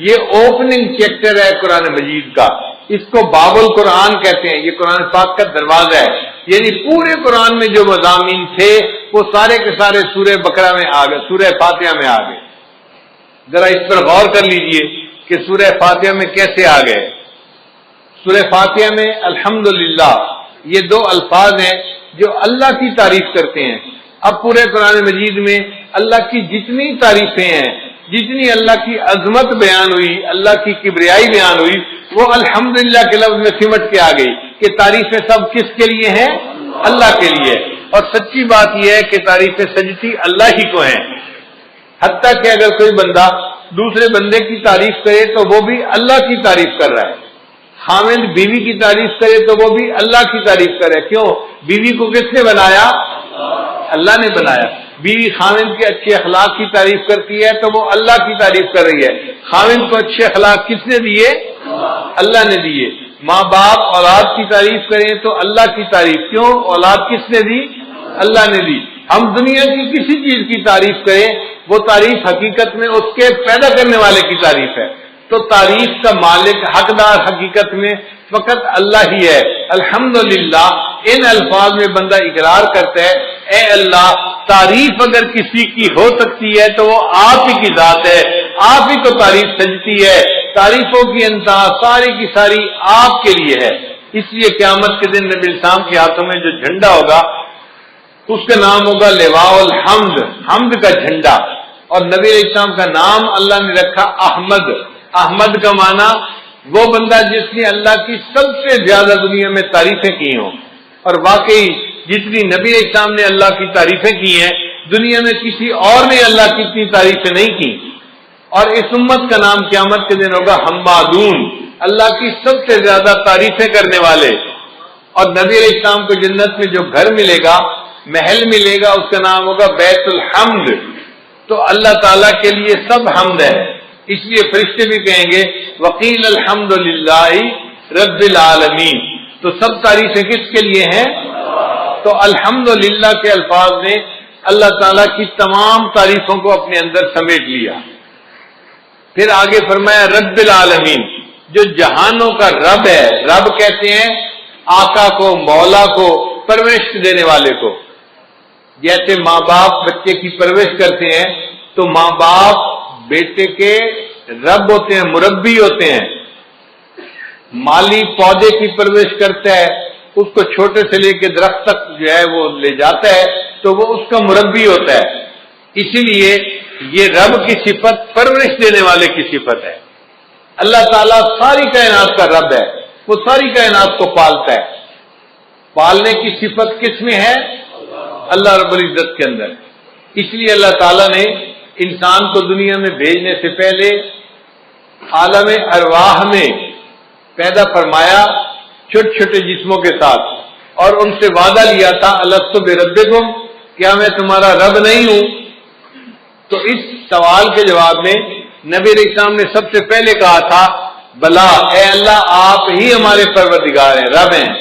Speaker 2: یہ اوپننگ چیپٹر ہے قرآن مجید کا. اس کو باب القرآن کہتے ہیں. یہ قرآن پاک کا دروازہ ہے. یعنی پورے قرآن میں جو مضامین تھے وہ سارے کے سارے سورہ بقرہ میں آ گئے, سورہ فاتحہ میں آ گئے. ذرا اس پر غور کر لیجئے کہ سورہ فاتحہ میں کیسے آ گئے. سورہ فاتحہ میں الحمدللہ یہ دو الفاظ ہیں جو اللہ کی تعریف کرتے ہیں. اب پورے قرآن مجید میں اللہ کی جتنی تعریفیں ہیں, جتنی اللہ کی عظمت بیان ہوئی, اللہ کی کبریائی بیان ہوئی, وہ الحمدللہ کے لفظ میں سمٹ کے آ گئی کہ تعریفیں سب کس کے لیے ہیں؟ اللہ کے لیے. اور سچی بات یہ ہے کہ تعریفیں سجتی اللہ ہی کو ہیں. حتیٰ کہ اگر کوئی بندہ دوسرے بندے کی تعریف کرے تو وہ بھی اللہ کی تعریف کر رہا ہے. خاوند بیوی کی تعریف کرے تو وہ بھی اللہ کی تعریف کرے. کیوں؟ بیوی کو کس نے بنایا؟ اللہ نے بنایا. بیوی خاوند کے اچھے اخلاق کی تعریف کرتی ہے تو وہ اللہ کی تعریف کر رہی ہے. خاوند کو اچھے اخلاق کس نے دیے؟ اللہ نے دیے. ماں باپ اولاد کی تعریف کریں تو اللہ کی تعریف. کیوں؟ اولاد کس نے دی؟ اللہ نے دی. ہم دنیا کی کسی چیز کی تعریف کریں وہ تعریف حقیقت میں اس کے پیدا کرنے والے کی تعریف ہے. تو تعریف کا مالک حقدار حقیقت میں فقط اللہ ہی ہے. الحمدللہ ان الفاظ میں بندہ اقرار کرتا ہے اے اللہ تعریف اگر کسی کی ہو سکتی ہے تو وہ آپ ہی کی ذات ہے, آپ ہی کو تعریف سجتی ہے. تعریفوں کی انتہا ساری کی ساری آپ کے لیے ہے. اس لیے قیامت کے دن نبی السلام کے ہاتھوں میں جو جھنڈا ہوگا اس کا نام ہوگا لواء الحمد, حمد کا جھنڈا. اور نبی علیہ السلام کا نام اللہ نے رکھا احمد. احمد کا معنی وہ بندہ جس نے اللہ کی سب سے زیادہ دنیا میں تعریفیں کی ہوں. اور واقعی جتنی نبی علیہ السلام نے اللہ کی تعریفیں کی ہیں دنیا میں کسی اور نے اللہ کی اتنی تعریفیں نہیں کی. اور اس امت کا نام قیامت کے دن ہوگا حمادون, اللہ کی سب سے زیادہ تعریفیں کرنے والے. اور نبی علیہ السلام کو جنت میں جو گھر ملے گا, محل ملے گا, اس کا نام ہوگا بیت الحمد. تو اللہ تعالیٰ کے لیے سب حمد ہے. اس لیے فرشتے بھی کہیں گے وقیل الحمدللہ رب العالمین. تو سب تعریفیں کس کے لیے ہیں؟ تو الحمدللہ کے الفاظ نے اللہ تعالیٰ کی تمام تعریفوں کو اپنے اندر سمیٹ لیا. پھر آگے فرمایا رب العالمین, جو جہانوں کا رب ہے. رب کہتے ہیں آقا کو, مولا کو, پرورش دینے والے کو. جیسے ماں باپ بچے کی پرورش کرتے ہیں تو ماں باپ بیٹے کے رب ہوتے ہیں, مربی ہوتے ہیں. مالی پودے کی پرورش کرتا ہے, اس کو چھوٹے سے لے کے درخت تک جو ہے وہ لے جاتا ہے تو وہ اس کا مربی ہوتا ہے. اسی لیے یہ رب کی صفت پرورش دینے والے کی صفت ہے. اللہ تعالیٰ ساری کائنات کا رب ہے, وہ ساری کائنات کو پالتا ہے. پالنے کی صفت کس میں ہے؟ اللہ رب العزت کے اندر. اس لیے اللہ تعالیٰ نے انسان کو دنیا میں بھیجنے سے پہلے عالم ارواح میں پیدا فرمایا چھوٹے چھوٹے جسموں کے ساتھ, اور ان سے وعدہ لیا تھا الستو بربکم, کیا میں تمہارا رب نہیں ہوں؟ تو اس سوال کے جواب میں نبی علیہ السلام نے سب سے پہلے کہا تھا بلا, اے اللہ آپ ہی ہمارے پروردگار ہیں, رب ہیں.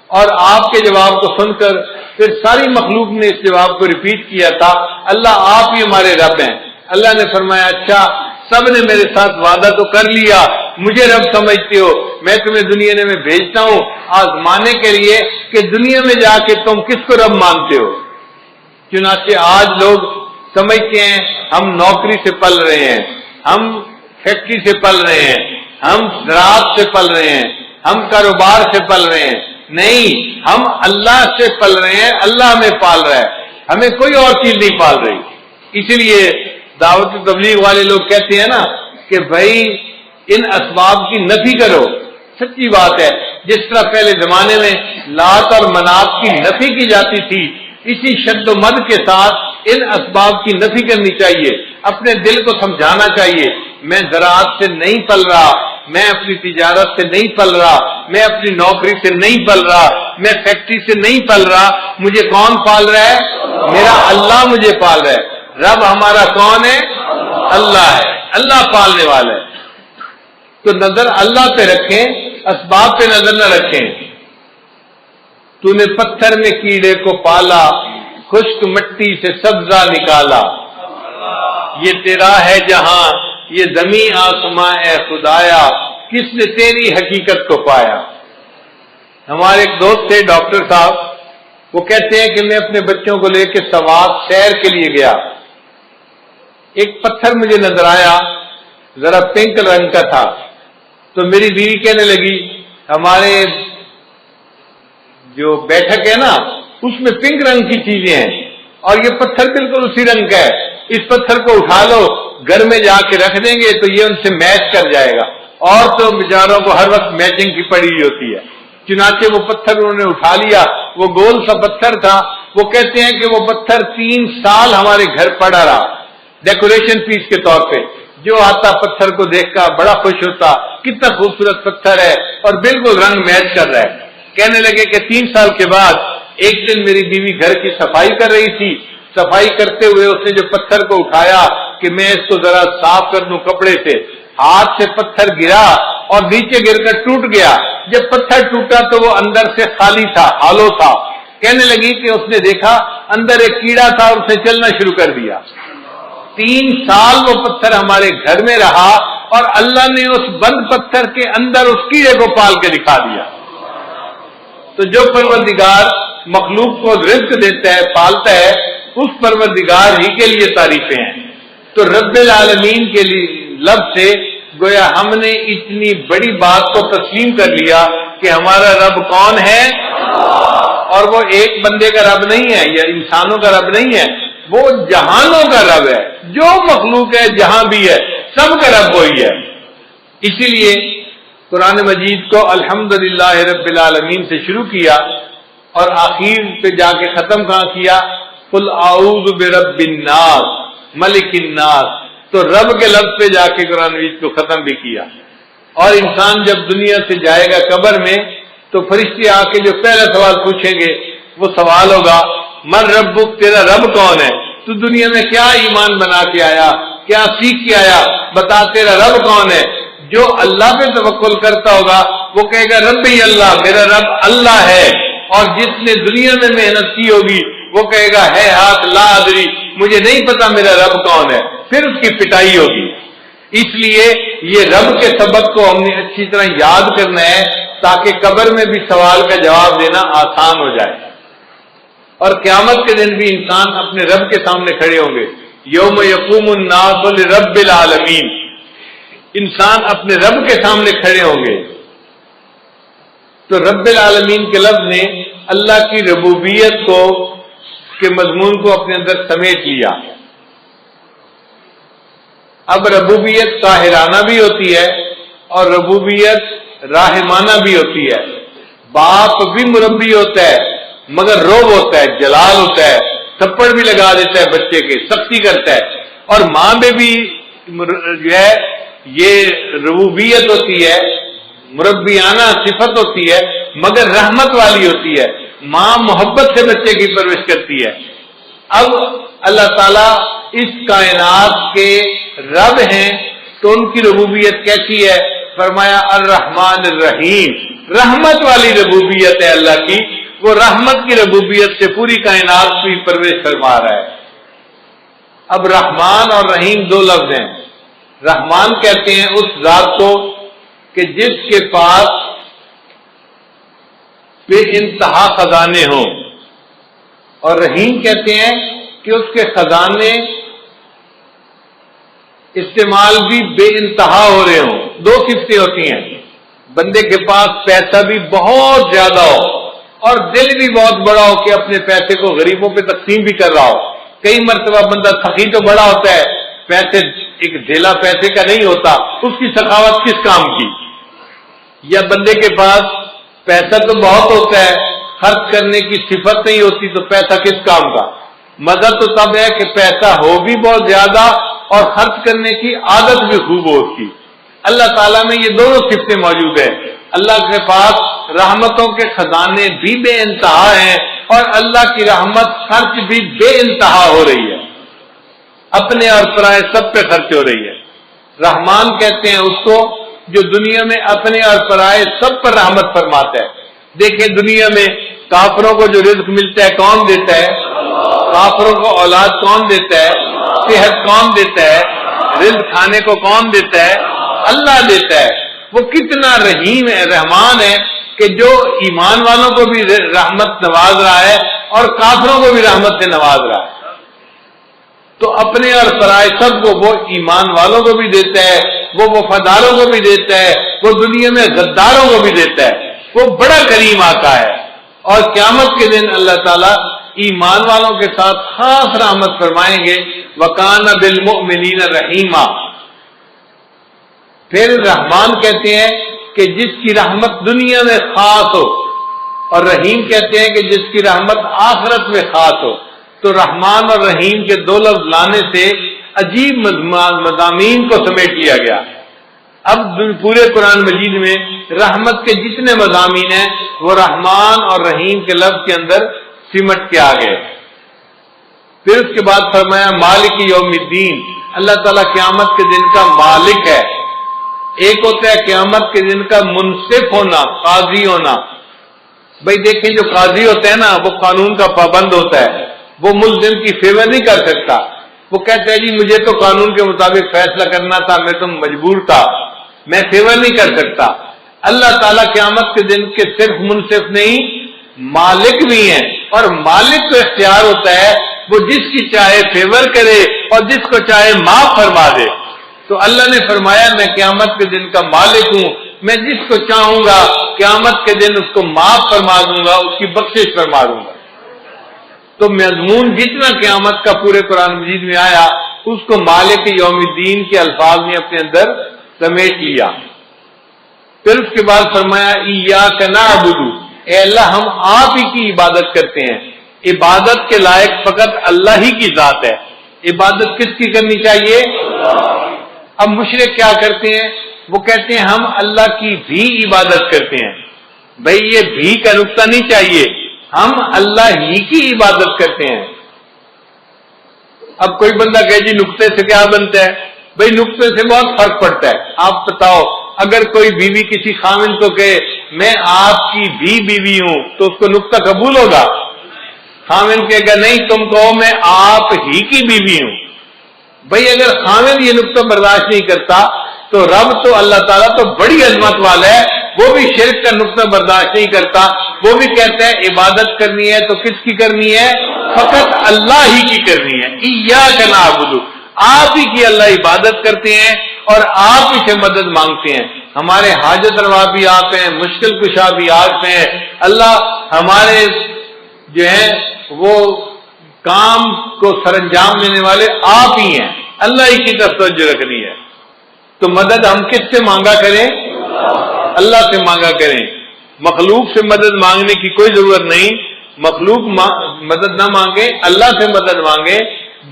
Speaker 2: اور آپ کے جواب کو سن کر پھر ساری مخلوق نے اس جواب کو ریپیٹ کیا تھا اللہ آپ ہی ہمارے رب ہیں. اللہ نے فرمایا اچھا سب نے میرے ساتھ وعدہ تو کر لیا, مجھے رب سمجھتے ہو, میں تمہیں دنیا میں بھیجتا ہوں آزمانے کے لیے کہ دنیا میں جا کے تم کس کو رب مانتے ہو. چنانچہ آج لوگ سمجھتے ہیں ہم نوکری سے پل رہے ہیں, ہم فیکٹری سے پل رہے ہیں, ہم زراعت سے پل رہے ہیں, ہم کاروبار سے پل رہے ہیں. نہیں، ہم اللہ سے پل رہے ہیں، اللہ ہمیں پال رہا ہے، ہمیں کوئی اور چیز نہیں پال رہی. اسی لیے دعوت تبلیغ والے لوگ کہتے ہیں نا کہ بھائی ان اسباب کی نفی کرو. سچی بات ہے، جس طرح پہلے زمانے میں لات اور منات کی نفی کی جاتی تھی، اسی شد و مد کے ساتھ ان اسباب کی نفی کرنی چاہیے. اپنے دل کو سمجھانا چاہیے میں زراعت سے نہیں پل رہا، میں اپنی تجارت سے نہیں پل رہا، میں اپنی نوکری سے نہیں پل رہا، میں فیکٹری سے نہیں پل رہا. مجھے کون پال رہا ہے؟ میرا اللہ مجھے پال رہا ہے. رب ہمارا کون ہے؟ اللہ ہے، اللہ پالنے والا ہے. تو نظر اللہ پہ رکھیں، اسباب پہ نظر نہ رکھیں. تو نے پتھر میں کیڑے کو پالا، خشک مٹی سے سبزہ نکالا. یہ تیرا ہے جہاں، یہ زمین آسماں اے خدایا، کس نے تیری حقیقت کو پایا. ہمارے ایک دوست تھے ڈاکٹر صاحب، وہ کہتے ہیں کہ میں اپنے بچوں کو لے کے سوات سیر کے لیے گیا. ایک پتھر مجھے نظر آیا، ذرا پنک رنگ کا تھا. تو میری بیوی کہنے لگی ہمارے جو بیٹھک ہے نا اس میں پنک رنگ کی چیزیں ہیں اور یہ پتھر بالکل اسی رنگ کا ہے، اس پتھر کو اٹھا لو گھر میں جا کے رکھ دیں گے تو یہ ان سے میچ کر جائے گا. اور تو بیچاروں کو ہر وقت میچنگ کی پڑی ہوئی ہوتی ہے. چنانچہ وہ پتھر انہوں نے اٹھا لیا، وہ گول سا پتھر تھا. وہ کہتے ہیں کہ وہ پتھر 3 سال ہمارے گھر پڑا رہا ڈیکوریشن پیس کے طور پہ. جو آتا پتھر کو دیکھ کر بڑا خوش ہوتا، کتنا خوبصورت پتھر ہے اور بالکل رنگ میچ کر رہا ہے. کہنے لگے کہ 3 سال کے بعد ایک دن میری بیوی گھر کی صفائی کر رہی تھی. صفائی کرتے ہوئے اس نے جو پتھر کو اٹھایا کہ میں اس کو ذرا صاف کر دوں کپڑے سے، ہاتھ سے پتھر گرا اور نیچے گر کر ٹوٹ گیا. جب پتھر ٹوٹا تو وہ اندر سے خالی تھا، ہالو تھا. کہنے لگی کہ اس نے دیکھا اندر ایک کیڑا تھا اور اس نے چلنا شروع کر دیا. 3 سال وہ پتھر ہمارے گھر میں رہا اور اللہ نے اس بند پتھر کے اندر اس کیڑے کو پال کے دکھا دیا. تو جو پروردگار مخلوق کو رزق دیتا ہے، پالتا ہے، اس پروردگار ہی کے لیے تعریفیں ہیں. تو رب العالمین کے لفظ سے گویا ہم نے اتنی بڑی بات کو تسلیم کر لیا کہ ہمارا رب کون ہے، اور وہ ایک بندے کا رب نہیں ہے یا انسانوں کا رب نہیں ہے، وہ جہانوں کا رب ہے. جو مخلوق ہے جہاں بھی ہے سب کا رب وہی ہے. اسی لیے قرآن مجید کو الحمدللہ رب العالمین سے شروع کیا اور آخر پہ جا کے ختم کہاں کیا؟ قل اعوذ برب الناس ملک الناس. تو رب کے لفظ پہ جا کے قرآن مجید کو ختم بھی کیا. اور انسان جب دنیا سے جائے گا قبر میں تو فرشتے آ کے جو پہلا سوال پوچھیں گے وہ سوال ہوگا من ربک، تیرا رب کون ہے؟ تو دنیا میں کیا ایمان بنا کے آیا، کیا سیکھ کے آیا، بتا تیرا رب کون ہے. جو اللہ پہ توکل کرتا ہوگا وہ کہے گا ربی اللہ، میرا رب اللہ ہے. اور جس نے دنیا میں محنت کی ہوگی وہ کہے گا ہے ہاتھ لا ادری، مجھے نہیں پتا میرا رب کون ہے. پھر اس کی پٹائی ہوگی. اس لیے یہ رب کے سبق کو ہم نے اچھی طرح یاد کرنا ہے تاکہ قبر میں بھی سوال کا جواب دینا آسان ہو جائے. اور قیامت کے دن بھی انسان اپنے رب کے سامنے کھڑے ہوں گے. یوم یقوم الناس لرب العالمین، انسان اپنے رب کے سامنے کھڑے ہوں گے. تو رب العالمین کے لفظ نے اللہ کی ربوبیت کو کے مضمون کو اپنے اندر سمیٹ لیا. اب ربوبیت قاہرانہ بھی ہوتی ہے اور ربوبیت راحمانہ بھی ہوتی ہے. باپ بھی مربی ہوتا ہے مگر روب ہوتا ہے، جلال ہوتا ہے، تھپڑ بھی لگا دیتا ہے بچے کے، سختی کرتا ہے. اور ماں میں بھی جو ہے یہ ربوبیت ہوتی ہے، مربیانہ صفت ہوتی ہے مگر رحمت والی ہوتی ہے. ماں محبت سے بچے کی پرورش کرتی ہے. اب اللہ تعالیٰ اس کائنات کے رب ہیں تو ان کی ربوبیت کیسی ہے؟ فرمایا الرحمن الرحیم، رحمت والی ربوبیت ہے اللہ کی. وہ رحمت کی ربوبیت سے پوری کائنات کی پرورش فرما رہا ہے. اب رحمان اور رحیم 2 لفظ ہیں. رحمان کہتے ہیں اس ذات کو کہ جس کے پاس بے انتہا خزانے ہوں، اور رحیم کہتے ہیں کہ اس کے خزانے استعمال بھی بے انتہا ہو رہے ہوں. 2 صفتیں ہوتی ہیں، بندے کے پاس پیسہ بھی بہت زیادہ ہو اور دل بھی بہت بڑا ہو کہ اپنے پیسے کو غریبوں پہ تقسیم بھی کر رہا ہو. کئی مرتبہ بندہ سخی تو بڑا ہوتا ہے، پیسے ایک ڈھیلا پیسے کا نہیں ہوتا، اس کی سخاوت کس کام کی؟ یا بندے کے پاس پیسہ تو بہت ہوتا ہے، خرچ کرنے کی صفت نہیں ہوتی، تو پیسہ کس کام کا؟ مدد تو تب ہے کہ پیسہ ہو بھی بہت زیادہ اور خرچ کرنے کی عادت بھی خوب ہوتی. اللہ تعالیٰ میں یہ دونوں صفتیں موجود ہیں. اللہ کے پاس رحمتوں کے خزانے بھی بے انتہا ہیں اور اللہ کی رحمت خرچ بھی بے انتہا ہو رہی ہے، اپنے اور پرائے سب پہ خرچ ہو رہی ہے. رحمان کہتے ہیں اس کو جو دنیا میں اپنے اور پرائے سب پر رحمت فرماتا ہے. دیکھیں دنیا میں کافروں کو جو رزق ملتا ہے کون دیتا ہے؟ کافروں کو اولاد کون دیتا ہے؟ صحت کون دیتا ہے؟ رزق کھانے کو کون دیتا ہے؟ اللہ دیتا ہے. وہ کتنا رحیم ہے، رحمان ہے کہ جو ایمان والوں کو بھی رحمت نواز رہا ہے اور کافروں کو بھی رحمت سے نواز رہا ہے. تو اپنے اور پرائے سب کو وہ ایمان والوں کو بھی دیتا ہے، وہ وفاداروں کو بھی دیتا ہے، وہ دنیا میں غداروں کو بھی دیتا ہے. وہ بڑا کریم آقا ہے. اور قیامت کے دن اللہ تعالیٰ ایمان والوں کے ساتھ خاص رحمت فرمائیں گے. وَكَانَ بِالْمُؤْمِنِينَ رَحِيمًا. پھر رحمان کہتے ہیں کہ جس کی رحمت دنیا میں خاص ہو، اور رحیم کہتے ہیں کہ جس کی رحمت آخرت میں خاص ہو. تو رحمان اور رحیم کے دو لفظ لانے سے عجیب مضامین کو سمیٹ لیا گیا. اب پورے قرآن مجید میں رحمت کے جتنے مضامین ہیں وہ رحمان اور رحیم کے لفظ کے اندر سمٹ کے آ گئے. پھر اس کے بعد فرمایا مالک یوم الدین. اللہ تعالیٰ قیامت کے دن کا مالک ہے. ایک ہوتا ہے قیامت کے دن کا منصف ہونا، قاضی ہونا. بھائی دیکھیں جو قاضی ہوتا ہے نا وہ قانون کا پابند ہوتا ہے، وہ ملزم کی فیور نہیں کر سکتا. وہ کہتا ہے جی مجھے تو قانون کے مطابق فیصلہ کرنا تھا، میں تو مجبور تھا، میں فیور نہیں کر سکتا. اللہ تعالیٰ قیامت کے دن کے صرف منصف نہیں مالک بھی ہیں، اور مالک کو اختیار ہوتا ہے وہ جس کی چاہے فیور کرے اور جس کو چاہے معاف فرما دے. تو اللہ نے فرمایا میں قیامت کے دن کا مالک ہوں، میں جس کو چاہوں گا قیامت کے دن اس کو معاف فرما دوں گا، اس کی بخشش فرما دوں گا. تو مضمون جتنا قیامت کا پورے قرآن مجید میں آیا اس کو مالک یوم الدین کے الفاظ نے اپنے اندر سمیٹ لیا. پھر اس کے بعد فرمایا ایاک نعبد. اے اللہ ہم آپ ہی کی عبادت کرتے ہیں. عبادت کے لائق فقط اللہ ہی کی ذات ہے. عبادت کس کی کرنی چاہیے؟ اب مشرک کیا کرتے ہیں؟ وہ کہتے ہیں ہم اللہ کی بھی عبادت کرتے ہیں. بھائی یہ بھی کا نقطہ نہیں چاہیے، ہم اللہ ہی کی عبادت کرتے ہیں. اب کوئی بندہ کہے جی نقطے سے کیا بنتا ہے؟ بھائی نقطے سے بہت فرق پڑتا ہے. آپ بتاؤ اگر کوئی بیوی کسی خاوند کو کہے میں آپ کی بھی بیوی ہوں تو اس کو نقطہ قبول ہوگا؟ خاوند کہے گا نہیں تم کہو میں آپ ہی کی بیوی ہوں. بھائی اگر خاوند یہ نقطہ برداشت نہیں کرتا تو رب تو اللہ تعالیٰ تو بڑی عظمت والا ہے، وہ بھی شرک کا نقطہ برداشت نہیں کرتا. وہ بھی کہتا ہے عبادت کرنی ہے تو کس کی کرنی ہے؟ فقط اللہ ہی کی کرنی ہے. ایاک نعبد. آپ ہی کی اللہ عبادت کرتے ہیں اور آپ ہی سے مدد مانگتے ہیں. ہمارے حاجت روا بھی آپ ہیں، مشکل کشا بھی آپ ہیں. اللہ ہمارے جو ہیں وہ کام کو سر انجام دینے والے آپ ہی ہیں. اللہ ہی کی طرف توجہ رکھنی ہے. تو مدد ہم کس سے مانگا کریں؟ اللہ سے مانگا کریں. مخلوق سے مدد مانگنے کی کوئی ضرورت نہیں. مخلوق مدد نہ مانگے، اللہ سے مدد مانگے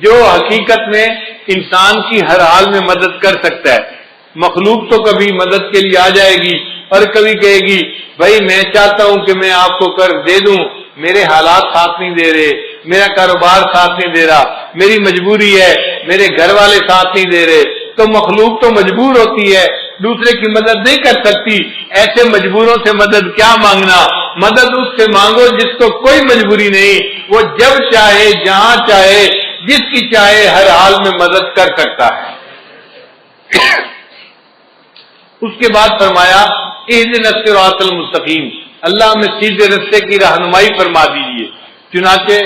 Speaker 2: جو حقیقت میں انسان کی ہر حال میں مدد کر سکتا ہے. مخلوق تو کبھی مدد کے لیے آ جائے گی اور کبھی کہے گی بھائی میں چاہتا ہوں کہ میں آپ کو قرض دے دوں، میرے حالات ساتھ نہیں دے رہے، میرا کاروبار ساتھ نہیں دے رہا، میری مجبوری ہے، میرے گھر والے ساتھ نہیں دے رہے. تو مخلوق تو مجبور ہوتی ہے، دوسرے کی مدد نہیں کر سکتی. ایسے مجبوروں سے مدد کیا مانگنا؟ مدد اس سے مانگو جس کو کوئی مجبوری نہیں، وہ جب چاہے جہاں چاہے جس کی چاہے ہر حال میں مدد کر سکتا ہے. اس کے بعد فرمایا اہدنا الصراط المستقیم. اللہ ہمیں سیدھے راستے کی رہنمائی فرما دیجیے. چنانچہ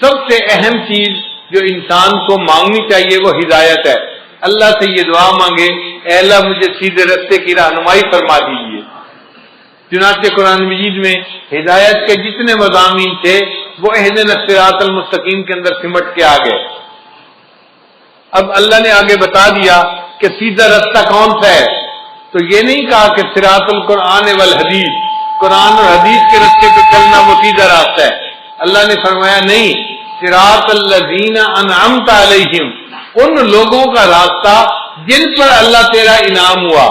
Speaker 2: سب سے اہم چیز جو انسان کو مانگنی چاہیے وہ ہدایت ہے. اللہ سے یہ دعا مانگے اے اللہ مجھے سیدھے راستے کی رہنمائی فرما دیجیے. چنانچہ قرآن مجید میں ہدایت کے جتنے مضامین تھے وہ اہدنا الصراط المستقیم کے اندر سمٹ کے آ گئے۔ اب اللہ نے آگے بتا دیا کہ سیدھا رستہ کون سا ہے، تو یہ نہیں کہا کہ صراط القرآن والحدیث، قرآن اور حدیث کے رستے پہ چلنا وہ سیدھا راستہ ہے۔ اللہ نے فرمایا نہیں، صراط الذین انعمت علیہم، ان لوگوں کا راستہ جن پر اللہ تیرا انعام ہوا،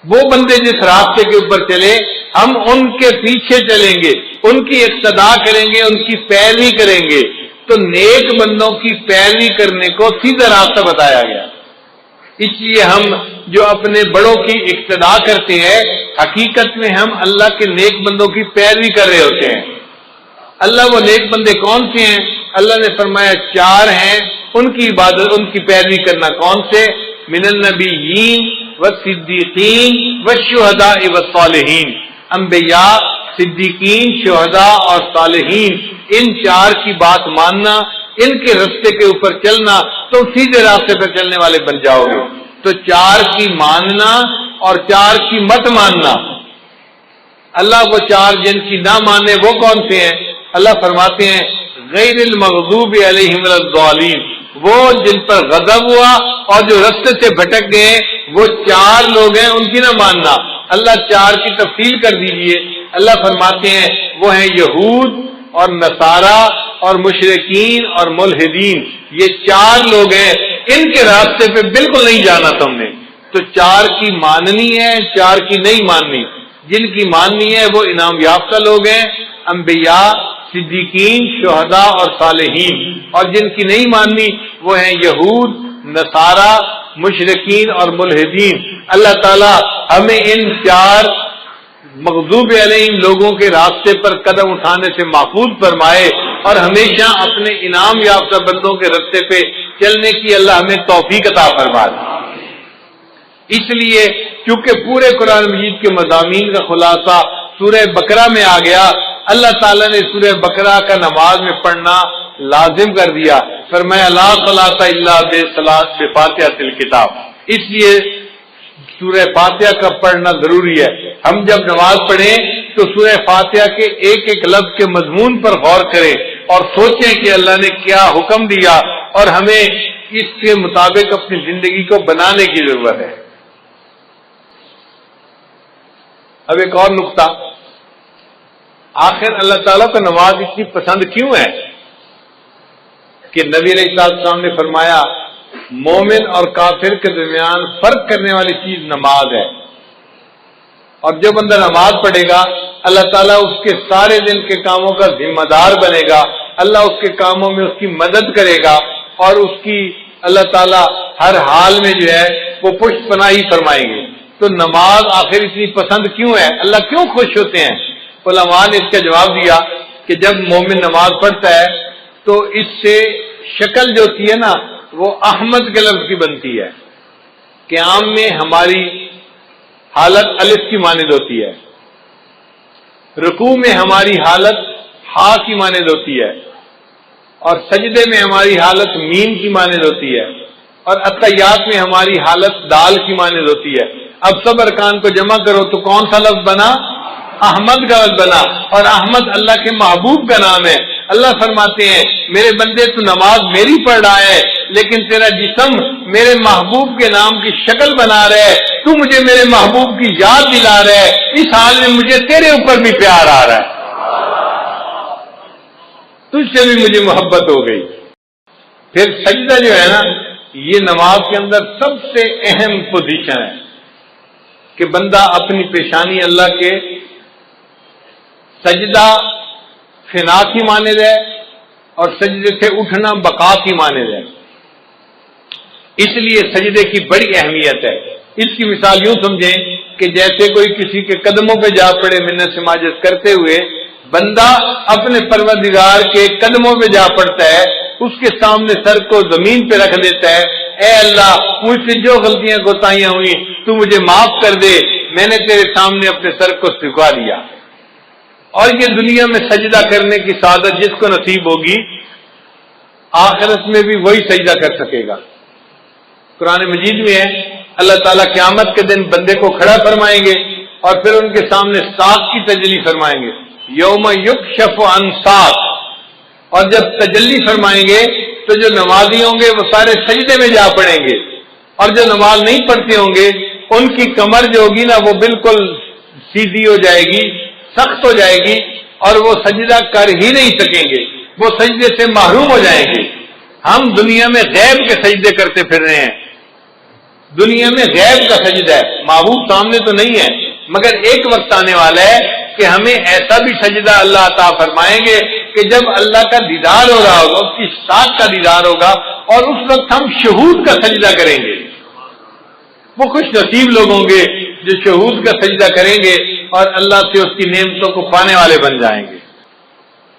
Speaker 2: وہ بندے جس راستے کے اوپر چلے ہم ان کے پیچھے چلیں گے، ان کی اقتداء کریں گے، ان کی پیروی کریں گے۔ تو نیک بندوں کی پیروی کرنے کو سیدھا راستہ بتایا گیا۔ اس لیے ہم جو اپنے بڑوں کی اقتداء کرتے ہیں حقیقت میں ہم اللہ کے نیک بندوں کی پیروی کر رہے ہوتے ہیں۔ اللہ وہ نیک بندے کون سے ہیں؟ اللہ نے فرمایا 4 ہیں، ان کی عبادت، ان کی پیروی کرنا۔ کون سے؟ من النبیین والصدیقین والشہداء والصالحین، انبیاء، صدیقین، شہداء اور صالحین، ان 4 کی بات ماننا، ان کے راستے کے اوپر چلنا، تو سیدھے راستے پہ چلنے والے بن جاؤ گے۔ تو 4 کی ماننا اور 4 کی مت ماننا۔ اللہ وہ 4 جن کی نہ مانے وہ کون سے ہیں؟ اللہ فرماتے ہیں غیر المغضوب علیہم ولا الضالین، وہ جن پر غضب ہوا اور جو راستے سے بھٹک گئے وہ 4 لوگ ہیں، ان کی نہ ماننا۔ اللہ 4 کی تفصیل کر دیجئے۔ اللہ فرماتے ہیں وہ ہیں یہود اور نصارہ اور مشرکین اور ملحدین، یہ 4 لوگ ہیں، ان کے راستے پہ بالکل نہیں جانا تم نے۔ تو 4 کی ماننی ہے، 4 کی نہیں ماننی۔ جن کی ماننی ہے وہ انعام یافتہ لوگ ہیں، انبیاء، صدیقین، شہداء اور صالحین، اور جن کی نہیں ماننی وہ ہیں یہود، نصارہ، مشرکین اور ملحدین۔ اللہ تعالی ہمیں ان 4 مغضوب علیہم لوگوں کے راستے پر قدم اٹھانے سے محفوظ فرمائے اور ہمیشہ اپنے انعام یافتہ بندوں کے راستے پہ چلنے کی اللہ ہمیں توفیق عطا فرمائے۔ اس لیے چونکہ پورے قرآن مجید کے مضامین کا خلاصہ سورہ بقرہ میں آ گیا، اللہ تعالیٰ نے سورہ بقرہ کا نماز میں پڑھنا لازم کر دیا، فرمایا لا صلاۃ الا بفاتحۃ الکتاب۔ اس لیے سورہ فاتحہ کا پڑھنا ضروری ہے۔ ہم جب نماز پڑھیں تو سورہ فاتحہ کے ایک ایک لفظ کے مضمون پر غور کریں اور سوچیں کہ اللہ نے کیا حکم دیا اور ہمیں اس کے مطابق اپنی زندگی کو بنانے کی ضرورت ہے۔ اب ایک اور نقطہ، آخر اللہ تعالیٰ کو نماز اتنی پسند کیوں ہے کہ نبی علیہ السلام نے فرمایا مومن اور کافر کے درمیان فرق کرنے والی چیز نماز ہے، اور جو بندہ نماز پڑھے گا اللہ تعالیٰ اس کے سارے دن کے کاموں کا ذمہ دار بنے گا، اللہ اس کے کاموں میں اس کی مدد کرے گا اور اس کی اللہ تعالیٰ ہر حال میں جو ہے وہ پشت پناہی فرمائیں گے۔ تو نماز آخر اتنی پسند کیوں ہے؟ اللہ کیوں خوش ہوتے ہیں؟ علماء نے اس کا جواب دیا کہ جب مومن نماز پڑھتا ہے تو اس سے شکل جو ہوتی ہے نا وہ احمد کے لفظ کی بنتی ہے۔ قیام میں ہماری حالت الف کی مانند ہوتی ہے، رکوع میں ہماری حالت ہا کی مانند ہوتی ہے، اور سجدے میں ہماری حالت میم کی مانند ہوتی ہے، اور اتحیات میں ہماری حالت دال کی مانند ہوتی ہے۔ اب سب ارکان کو جمع کرو تو کون سا لفظ بنا؟ احمد کا لفظ بنا، اور احمد اللہ کے محبوب کا نام ہے۔ اللہ فرماتے ہیں میرے بندے تو نماز میری پڑھ رہا ہے لیکن تیرا جسم میرے محبوب کے نام کی شکل بنا رہا ہے، تو مجھے میرے محبوب کی یاد دلا رہا ہے، اس حال میں مجھے تیرے اوپر بھی پیار آ رہا ہے، تجھ سے بھی مجھے محبت ہو گئی۔ پھر سجدہ جو ہے نا یہ نماز کے اندر سب سے اہم پوزیشن ہے کہ بندہ اپنی پیشانی اللہ کے سجدہ فنا کی مانند ہے اور سجدے سے اٹھنا بقا کی مانند ہے۔ اس لیے سجدے کی بڑی اہمیت ہے۔ اس کی مثال یوں سمجھیں کہ جیسے کوئی کسی کے قدموں پہ جا پڑے منت سماجت کرتے ہوئے، بندہ اپنے پروردگار کے قدموں پہ جا پڑتا ہے، اس کے سامنے سر کو زمین پہ رکھ دیتا ہے، اے اللہ مجھ سے جو غلطیاں کوتاہیاں ہوئی تو مجھے معاف کر دے، میں نے تیرے سامنے اپنے سر کو جھکا دیا۔ اور یہ دنیا میں سجدہ کرنے کی سعادت جس کو نصیب ہوگی آخرت میں بھی وہی سجدہ کر سکے گا۔ قرآن مجید میں ہے اللہ تعالیٰ قیامت کے دن بندے کو کھڑا فرمائیں گے اور پھر ان کے سامنے ساق کی تجلی فرمائیں گے، یوم یکشف عن ساق، اور جب تجلی فرمائیں گے تو جو نمازی ہوں گے وہ سارے سجدے میں جا پڑیں گے، اور جو نماز نہیں پڑھتے ہوں گے ان کی کمر جو ہوگی نا وہ بالکل سیدھی ہو جائے گی، سخت ہو جائے گی، اور وہ سجدہ کر ہی نہیں سکیں گے، وہ سجدے سے محروم ہو جائیں گے۔ ہم دنیا میں غیب کے سجدے کرتے پھر رہے ہیں، دنیا میں غیب کا سجدہ ہے، معبود سامنے تو نہیں ہے، مگر ایک وقت آنے والا ہے کہ ہمیں ایسا بھی سجدہ اللہ عطا فرمائیں گے کہ جب اللہ کا دیدار ہو رہا ہوگا، اس کی ساتھ کا دیدار ہوگا، اور اس وقت ہم شہود کا سجدہ کریں گے۔ وہ خوش نصیب لوگ ہوں گے جو شہود کا سجدہ کریں گے اور اللہ سے اس کی نعمتوں کو پانے والے بن جائیں گے۔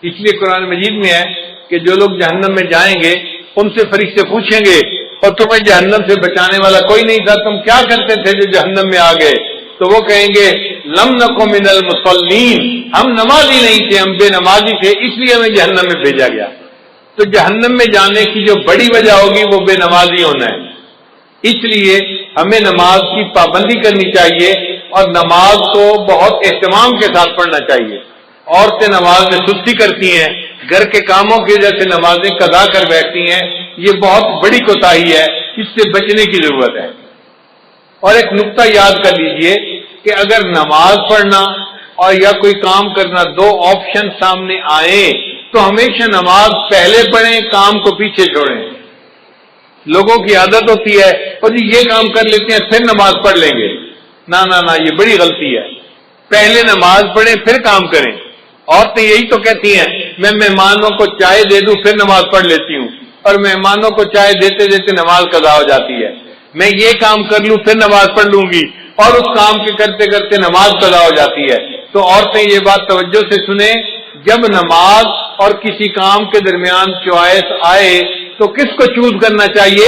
Speaker 2: اس لیے قرآن مجید میں ہے کہ جو لوگ جہنم میں جائیں گے ان سے فرشتے پوچھیں گے، اور تمہیں جہنم سے بچانے والا کوئی نہیں تھا، تم کیا کرتے تھے جو جہنم میں آ گئے؟ تو وہ کہیں گے لم نکو من المصلین، ہم نمازی نہیں تھے، ہم بے نمازی تھے، اس لیے ہمیں جہنم میں بھیجا گیا۔ تو جہنم میں جانے کی جو بڑی وجہ ہوگی وہ بے نمازی ہونا ہے، اس لیے ہمیں نماز کی پابندی کرنی چاہیے اور نماز کو بہت اہتمام کے ساتھ پڑھنا چاہیے۔ عورتیں نماز میں سستی کرتی ہیں، گھر کے کاموں کی وجہ سے نمازیں قضا کر بیٹھتی ہیں، یہ بہت بڑی کوتاہی ہے، اس سے بچنے کی ضرورت ہے۔ اور ایک نقطہ یاد کر لیجئے کہ اگر نماز پڑھنا اور یا کوئی کام کرنا دو آپشن سامنے آئے تو ہمیشہ نماز پہلے پڑھیں، کام کو پیچھے چھوڑیں۔ لوگوں کی عادت ہوتی ہے اور جی یہ کام کر لیتے ہیں پھر نماز پڑھ لیں گے، نہ نہ نہ، یہ بڑی غلطی ہے۔ پہلے نماز پڑھیں پھر کام کریں۔ عورتیں یہی تو کہتی ہیں میں مہمانوں کو چائے دے دوں پھر نماز پڑھ لیتی ہوں، اور مہمانوں کو چائے دیتے دیتے نماز قضا ہو جاتی ہے۔ میں یہ کام کر لوں پھر نماز پڑھ لوں گی، اور اس کام کے کرتے کرتے نماز قضا ہو جاتی ہے۔ تو عورتیں یہ بات توجہ سے سنیں، جب نماز اور کسی کام کے درمیان چوائس آئے تو کس کو چوز کرنا چاہیے؟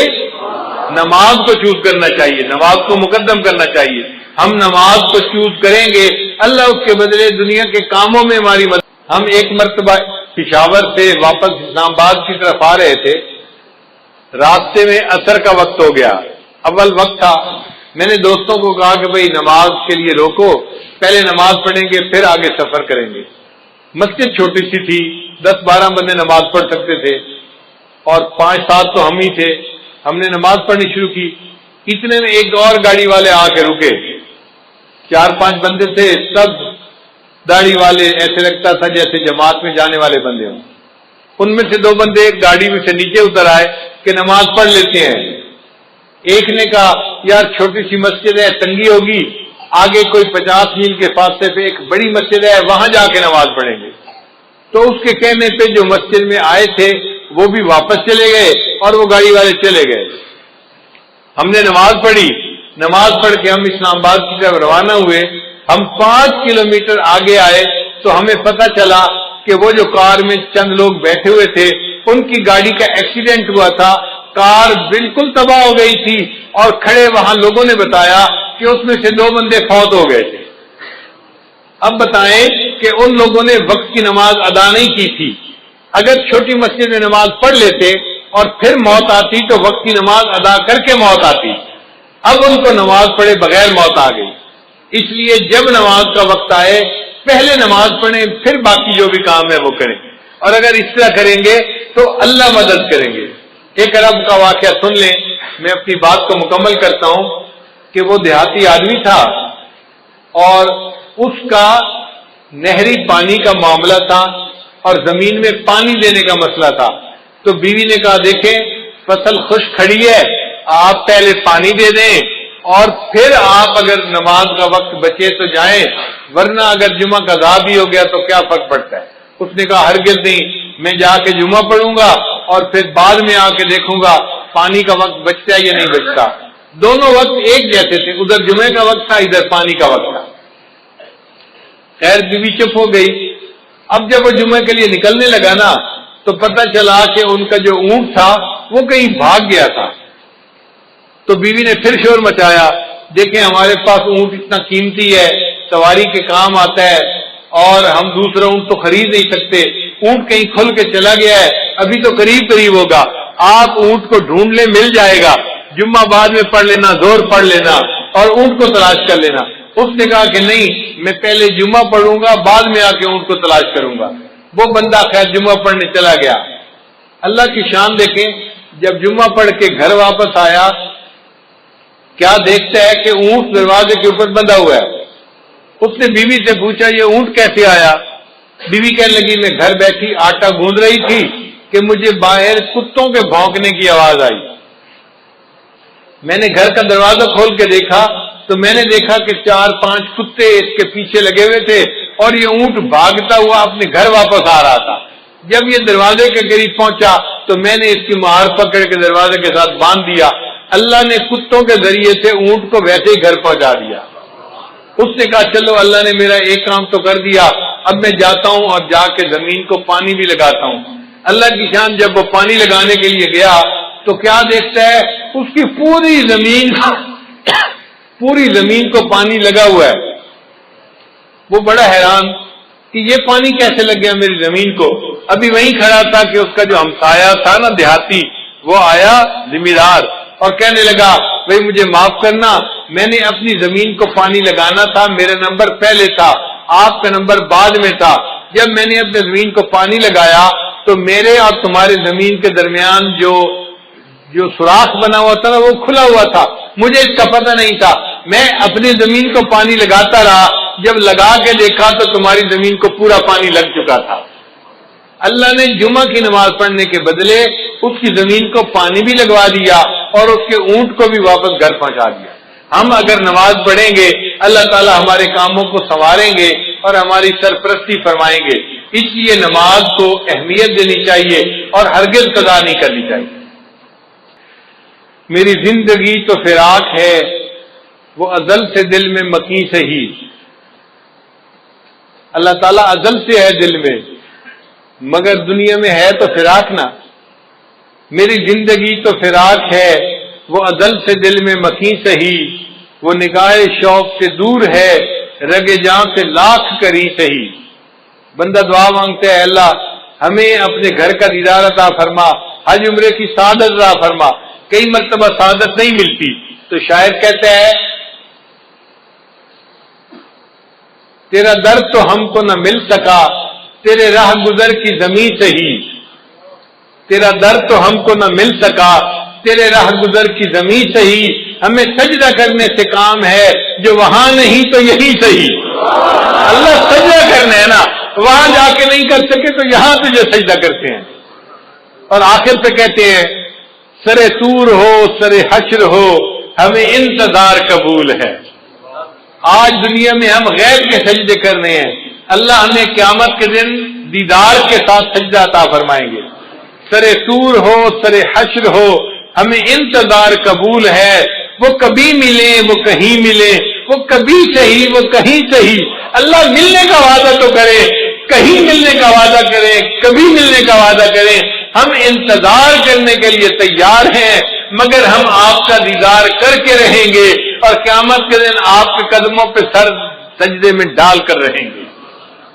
Speaker 2: نماز کو چوز کرنا چاہیے، نماز کو مقدم کرنا چاہیے۔ ہم نماز کو چوز کریں گے، اللہ اس کے بدلے دنیا کے کاموں میں ہماری مدد۔ ہم ایک مرتبہ پشاور سے واپس اسلام آباد کی طرف آ رہے تھے، راستے میں عصر کا وقت ہو گیا، اول وقت تھا۔ میں نے دوستوں کو کہا کہ بھئی نماز کے لیے روکو، پہلے نماز پڑھیں گے پھر آگے سفر کریں گے۔ مسجد چھوٹی سی تھی، 10-12 بندے نماز پڑھ سکتے تھے، اور 5-7 تو ہم ہی تھے۔ ہم نے نماز پڑھنی شروع کی، اتنے میں ایک اور گاڑی والے آ کے رکے، 4-5 بندے تھے، سب داڑھی والے، ایسے لگتا تھا جیسے جماعت میں جانے والے بندے ہوں۔ ان میں سے 2 بندے گاڑی میں سے نیچے اتر آئے کہ نماز پڑھ لیتے ہیں۔ ایک نے کہا یار چھوٹی سی مسجد ہے، تنگی ہوگی، آگے کوئی 50 میل کے فاصلے پہ ایک بڑی مسجد ہے، وہاں جا کے نماز پڑھیں گے۔ تو اس کے کہنے پہ جو مسجد میں آئے تھے وہ بھی واپس چلے گئے اور وہ گاڑی والے چلے گئے۔ ہم نے نماز پڑھی، نماز پڑھ کے ہم اسلام آباد کی طرف روانہ ہوئے۔ ہم 5 کلومیٹر آگے آئے تو ہمیں پتہ چلا کہ وہ جو کار میں چند لوگ بیٹھے ہوئے تھے ان کی گاڑی کا ایکسیڈنٹ ہوا تھا، کار بالکل تباہ ہو گئی تھی، اور کھڑے وہاں لوگوں نے بتایا کہ اس میں سے 2 بندے فوت ہو گئے تھے۔ اب بتائیں کہ ان لوگوں نے وقت کی نماز ادا نہیں کی تھی، اگر چھوٹی مسجد میں نماز پڑھ لیتے اور پھر موت آتی تو وقت کی نماز ادا کر کے موت آتی، اب ان کو نماز پڑھے بغیر موت آ گئی۔ اس لیے جب نماز کا وقت آئے پہلے نماز پڑھیں پھر باقی جو بھی کام ہے وہ کریں، اور اگر اس طرح کریں گے تو اللہ مدد کریں گے۔ ایک عرب کا واقعہ سن لیں، میں اپنی بات کو مکمل کرتا ہوں کہ وہ دیہاتی آدمی تھا اور اس کا نہری پانی کا معاملہ تھا اور زمین میں پانی دینے کا مسئلہ تھا۔ تو بیوی نے کہا دیکھیں فصل خشک کھڑی ہے، آپ پہلے پانی دے دیں اور پھر آپ اگر نماز کا وقت بچے تو جائیں، ورنہ اگر جمعہ کا قضا بھی ہو گیا تو کیا فرق پڑتا ہے۔ اس نے کہا ہرگز نہیں، میں جا کے جمعہ پڑھوں گا اور پھر بعد میں آ کے دیکھوں گا پانی کا وقت بچتا ہے یا نہیں بچتا۔ دونوں وقت ایک جیسے تھے، ادھر جمعے کا وقت تھا، ادھر پانی کا وقت تھا۔ خیر بیوی چپ ہو گئی۔ اب جب وہ جمعے کے لیے نکلنے لگا نا تو پتہ چلا کہ ان کا جو اونٹ تھا وہ کہیں بھاگ گیا تھا۔ تو بیوی نے پھر شور مچایا، دیکھیں ہمارے پاس اونٹ اتنا قیمتی ہے، سواری کے کام آتا ہے، اور ہم دوسرا اونٹ تو خرید نہیں سکتے، اونٹ کہیں کھل کے چلا گیا ہے، ابھی تو قریب ہوگا، آپ اونٹ کو ڈھونڈ لیں، مل جائے گا، جمعہ بعد میں پڑھ لینا، زور پڑھ لینا اور اونٹ کو تلاش کر لینا۔ اس نے کہا کہ نہیں، میں پہلے جمعہ پڑھوں گا، بعد میں آ کے اونٹ کو تلاش کروں گا۔ وہ بندہ خیر جمعہ پڑھنے چلا گیا۔ اللہ کی شان دیکھیں، جب جمعہ پڑھ کے گھر واپس آیا، کیا دیکھتا ہے کہ اونٹ دروازے کے اوپر بندھا ہوا ہے۔ اس نے بیوی سے پوچھا یہ اونٹ کیسے آیا؟ بیوی کہنے لگی میں گھر بیٹھی آٹا گوندھ رہی تھی کہ مجھے باہر کتوں کے بھونکنے کی آواز آئی۔ میں نے گھر کا دروازہ کھول کے دیکھا تو میں نے دیکھا کہ 4-5 کتے اس کے پیچھے لگے ہوئے تھے اور یہ اونٹ بھاگتا ہوا اپنے گھر واپس آ رہا تھا۔ جب یہ دروازے کے قریب پہنچا تو میں نے اس کی مہار پکڑ کے دروازے کے ساتھ باندھ دیا۔ اللہ نے کتوں کے ذریعے سے اونٹ کو ویسے ہی گھر پہنچا دیا۔ اس نے کہا چلو اللہ نے میرا ایک کام تو کر دیا، اب میں جاتا ہوں اور جا کے زمین کو پانی بھی لگاتا ہوں۔ اللہ کی شان، جب وہ پانی لگانے کے لیے گیا تو کیا دیکھتا ہے، اس کی پوری زمین کو پانی لگا ہوا ہے۔ وہ بڑا حیران کہ یہ پانی کیسے لگ گیا میری زمین کو۔ ابھی وہیں کھڑا تھا کہ اس کا جو ہمسایہ تھا نا دیہاتی، وہ آیا زمیندار اور کہنے لگا بھائی مجھے معاف کرنا، میں نے اپنی زمین کو پانی لگانا تھا، میرا نمبر پہلے تھا، آپ کا نمبر بعد میں تھا۔ جب میں نے اپنی زمین کو پانی لگایا تو میرے اور تمہارے زمین کے درمیان جو سوراخ بنا ہوا تھا نا وہ کھلا ہوا تھا، مجھے اس کا پتہ نہیں تھا۔ میں اپنی زمین کو پانی لگاتا رہا، جب لگا کے دیکھا تو تمہاری زمین کو پورا پانی لگ چکا تھا۔ اللہ نے جمعہ کی نماز پڑھنے کے بدلے اس کی زمین کو پانی بھی لگوا دیا اور اس کے اونٹ کو بھی واپس گھر پہنچا دیا۔ ہم اگر نماز پڑھیں گے اللہ تعالی ہمارے کاموں کو سنواریں گے اور ہماری سرپرستی فرمائیں گے۔ اس لیے نماز کو اہمیت دینی چاہیے اور ہرگز قضا نہیں کرنی چاہیے۔ میری زندگی تو فراق ہے، وہ ازل سے دل میں مکی سے ہی۔ اللہ تعالیٰ ازل سے ہے دل میں، مگر دنیا میں ہے تو فراق نہ۔ میری زندگی تو فراق ہے، وہ ازل سے دل میں مکی سے ہی، وہ نگاہ شوق سے دور ہے، رگ جاں سے لاکھ کری سے ہی۔ بندہ دعا مانگتا ہے اللہ ہمیں اپنے گھر کا دیدار عطا فرما، حج عمرے کی سعادت عطا فرما۔ کئی مرتبہ سعادت نہیں ملتی تو شاعر کہتا ہے تیرا درد تو ہم کو نہ مل سکا تیرے راہ گزر کی زمین سے ہی، تیرا درد تو ہم کو نہ مل سکا تیرے راہ گزر کی زمین سے ہی، ہمیں سجدہ کرنے سے کام ہے جو وہاں نہیں تو یہیں سے ہی۔ اللہ سجدہ کرنا ہے نا، وہاں جا کے نہیں کر سکے تو یہاں سے جو سجدہ کرتے ہیں۔ اور آخر پہ کہتے ہیں سرے طور ہو سرے حشر ہو ہمیں انتظار قبول ہے۔ آج دنیا میں ہم غیر کے سجدے کرنے ہیں، اللہ ہمیں قیامت کے دن دیدار کے ساتھ سجدہ عطا فرمائیں گے۔ سرے طور ہو سرے حشر ہو ہمیں انتظار قبول ہے، وہ کبھی ملے وہ کہیں ملے، وہ کبھی صحیح وہ کہیں صحیح۔ اللہ ملنے کا وعدہ تو کرے، کہیں ملنے کا وعدہ کرے، کبھی ملنے کا وعدہ کرے، ہم انتظار کرنے کے لیے تیار ہیں، مگر ہم آپ کا دیدار کر کے رہیں گے اور قیامت کے دن آپ کے قدموں پہ سر سجدے میں ڈال کر رہیں گے۔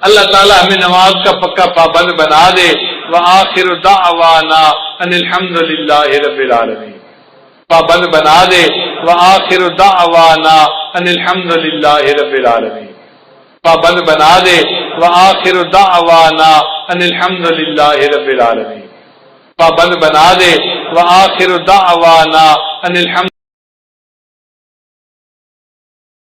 Speaker 2: اللہ تعالی ہمیں نماز کا پکا پابند بنا دے۔ وآخر دعوانا ان الحمد للہ رب العالمین، پابند بنا دے۔ وآخر دعوانا ان الحمد للہ رب العالمین، پابند بنا دے۔ وآخر دعوانا ان الحمد للہ رب العالمین، پابند بنا دے۔ وآخر دعوانا ان الحمد